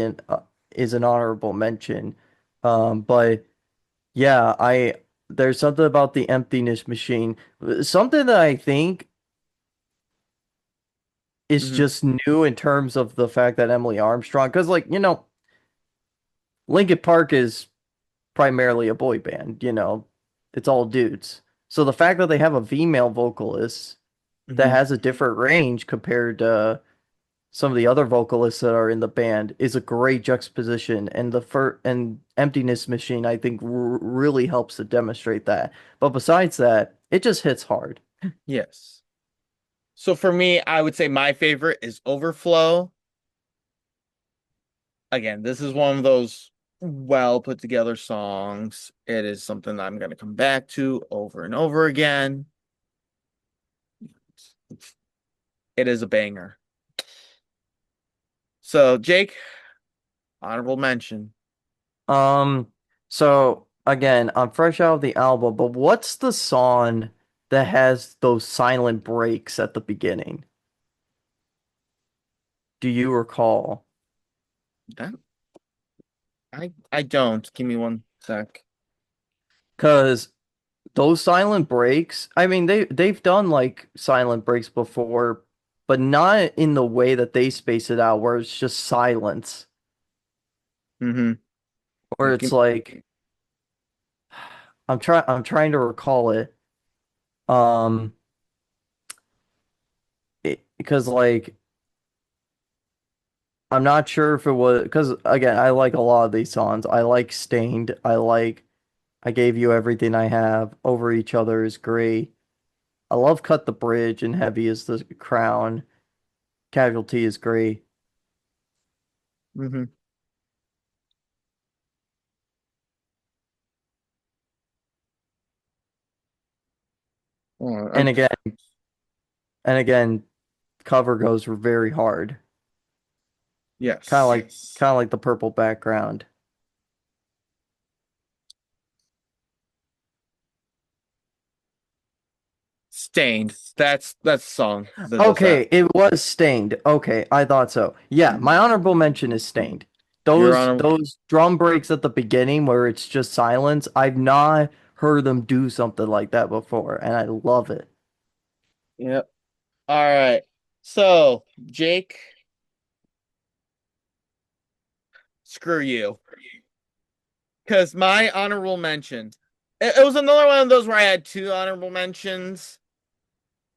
is an honorable mention. But yeah, I there's something about the Emptiness Machine, something that I think is Hmm. just new in terms of the fact that Emily Armstrong, because like, Linkin Park is primarily a boy band, it's all dudes. So the fact that they have a female vocalist that Hmm. has a different range compared to some of the other vocalists that are in the band is a great juxtaposition. And Emptiness Machine, I think, really helps to demonstrate that. But besides that, it just hits hard. Yes. So for me, I would say my favorite is Overflow. Again, this is one of those well put together songs. It is something that I'm going to come back to over and over again. It is a banger. So, Jake, honorable mention. Um, so again, I'm fresh out of the album, but what's the song that has those silent breaks at the beginning? Do you recall? That I don't. Give me one sec. Because those silent breaks, I mean, they've done like silent breaks before, but not in the way that they space it out, where it's just silence, Mm-hmm. where it's like I'm trying to recall it. Um, because like I'm not sure if it was because again, I like a lot of these songs. I like Stained. I like I Gave You Everything I Have. Over Each Other is great. I love Cut the Bridge and Heavy is the Crown. Casualty is great. Hmm. And again, and again, cover goes very hard. Kind of Yes. like kind of like the purple background. Stained. That's the song that does that. Okay, it was Stained. Okay, I thought so. Yeah, Mhm. my honorable mention is Stained. Your Those Honor. those drum breaks at the beginning where it's just silence, I've not heard them do something like that before, and I love it. Yep. All right. So, Jake, screw you. Because my honorable mention, it was another one of those where I had two honorable mentions.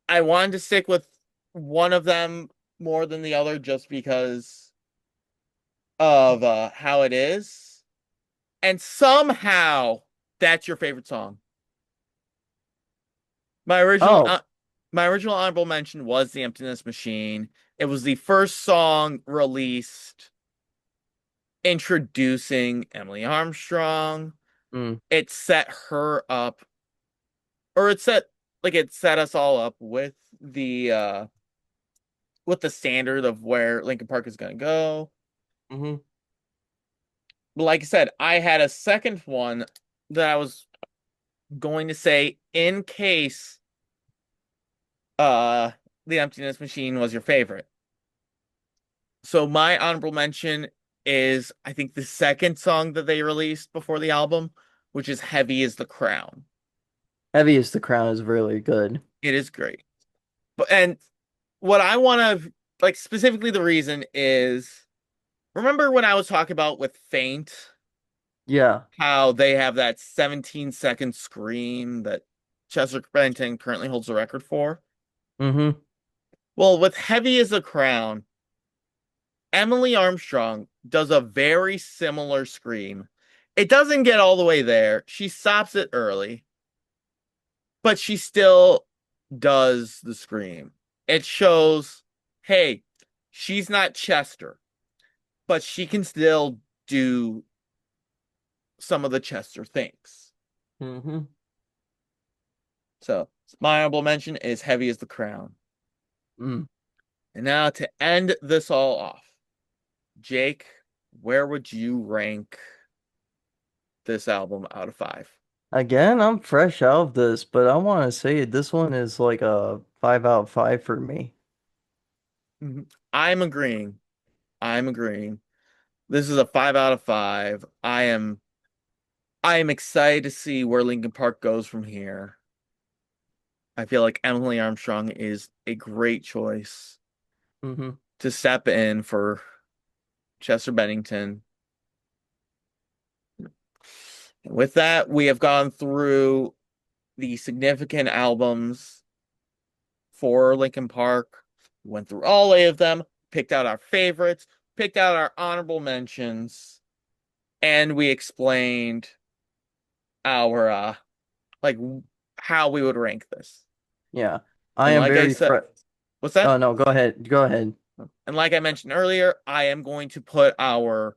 I wanted to stick with one of them more than the other just because of how it is. And somehow that's your favorite song. My original Oh, uh, my original honorable mention was The Emptiness Machine. It was the first song released introducing Emily Armstrong. mm, It set her up, or it set us all up with the standard of where Linkin Park is gonna go. hmm. But like I said, I had a second one that I was going to say in case uh The Emptiness Machine was your favorite. So my honorable mention is I think the second song that they released before the album, which is Heavy is the Crown. Heavy is the Crown is really good. It is great. But and what I want to like specifically the reason is remember when I was talking about with Faint Yeah. how they have that 17-second scream that Chester Bennington currently holds the record for? Mm-hmm. Well, with Heavy as a Crown, Emily Armstrong does a very similar scream. It doesn't get all the way there. She stops it early, but she still does the scream. It shows, hey, she's not Chester, but she can still do some of the Chester things. Mm-hmm. So, my honorable mention is Heavy as the Crown. Mm. And now to end this all off, Jake, where would you rank this album out of five? Again, I'm fresh out of this, but I want to say this one is like a 5 out of 5 for me. Mhm. I'm agreeing. I'm agreeing. This is a 5 out of 5. I am excited to see where Linkin Park goes from here. I feel like Emily Armstrong is a great choice Mm-hmm. to step in for Chester Bennington. And with that, we have gone through the significant albums for Linkin Park. We went through all eight of them, picked out our favorites, picked out our honorable mentions, and we explained our like how we would rank this. Yeah. I And am like I very said, fresh. what's that? Oh no, go ahead. Go ahead. And like I mentioned earlier, I am going to put our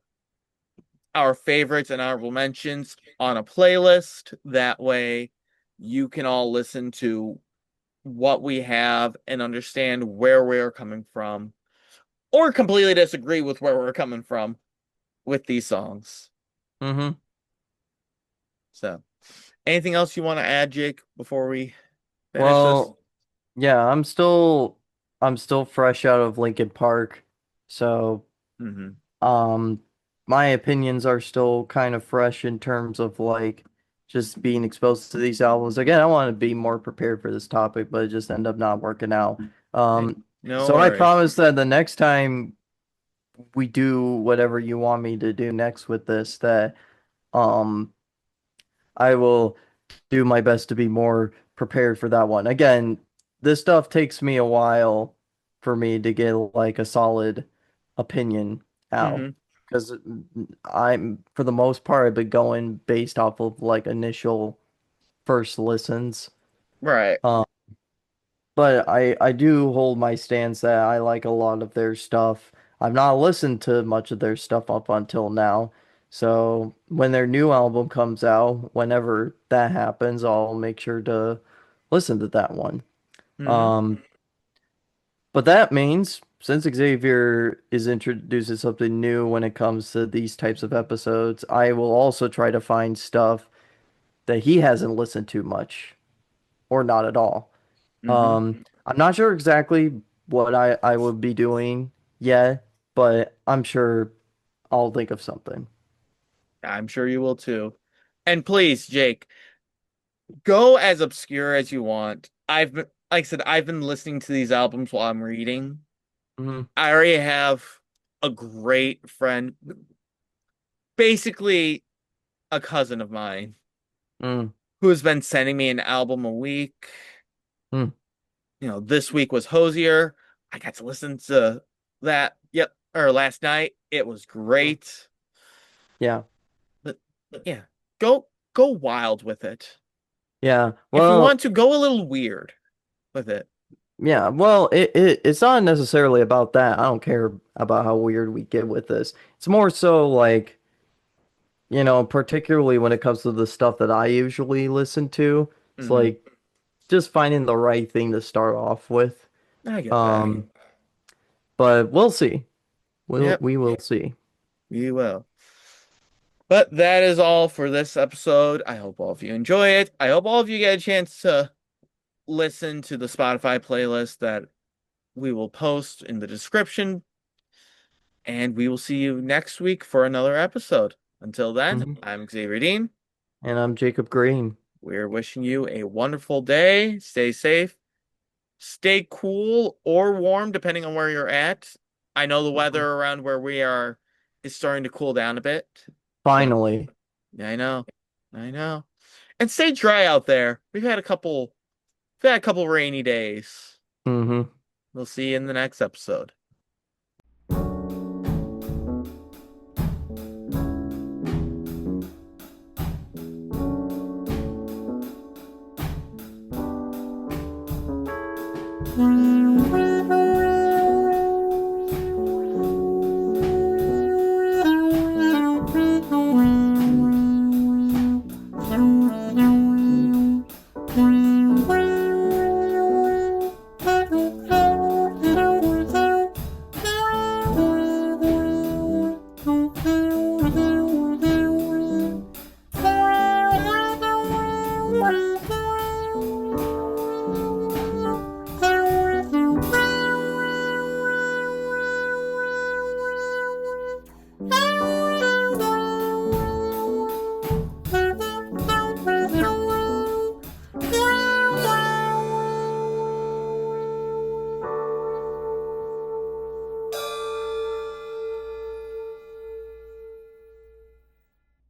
favorites and honorable mentions on a playlist. That way you can all listen to what we have and understand where we're coming from or completely disagree with where we're coming from with these songs. Mm-hmm. So, anything else you want to add, Jake, before we finish this? Well, yeah, I'm still fresh out of Linkin Park. So, Hmm. um my opinions are still kind of fresh in terms of like just being exposed to these albums. Again, I want to be more prepared for this topic, but it just ended up not working out. Hey, Um no so I worries. promise that the next time we do whatever you want me to do next with this, that um I will do my best to be more prepared for that one. Again, this stuff takes me a while for me to get like a solid opinion out Hmm. because I'm for the most part I've been going based off of like initial first listens. Right. Um, but I do hold my stance that I like a lot of their stuff. I've not listened to much of their stuff up until now. So when their new album comes out, whenever that happens, I'll make sure to listen to that one. Hmm. Um, but that means since Xavier is introducing something new when it comes to these types of episodes, I will also try to find stuff that he hasn't listened to much or not at all. Hmm. I'm not sure exactly what I would be doing yet, but I'm sure I'll think of something. I'm sure you will too. And please, Jake, go as obscure as you want. Like I said, I've been listening to these albums while I'm reading. Hmm. I already have a great friend, basically a cousin of mine, Mm, who has been sending me an album a week. mm, This week was Hosier. I got to listen to that, yep, or last night. It was mm. great. Yeah. But yeah, go wild with it. Yeah. If you want Well, to, go a little weird with it. yeah. Well, it's not necessarily about that. I don't care about how weird we get with this. It's more so like, particularly when it comes to the stuff that I usually listen to, it's Hmm. like just finding the right thing to start off with. I get that. Um, but we'll see. Yep, We will see. you will. But that is all for this episode. I hope all of you enjoy it. I hope all of you get a chance to listen to the Spotify playlist that we will post in the description. And we will see you next week for another episode. Until then, Mhm. I'm Xavier Dean. And I'm Jacob Green. We're wishing you a wonderful day. Stay safe, stay cool or warm, depending on where you're at. I know the weather Mhm. around where we are is starting to cool down a bit, but Finally. yeah, I know. I know. And stay dry out there. We've had a couple rainy days. Hmm. We'll see you in the next episode.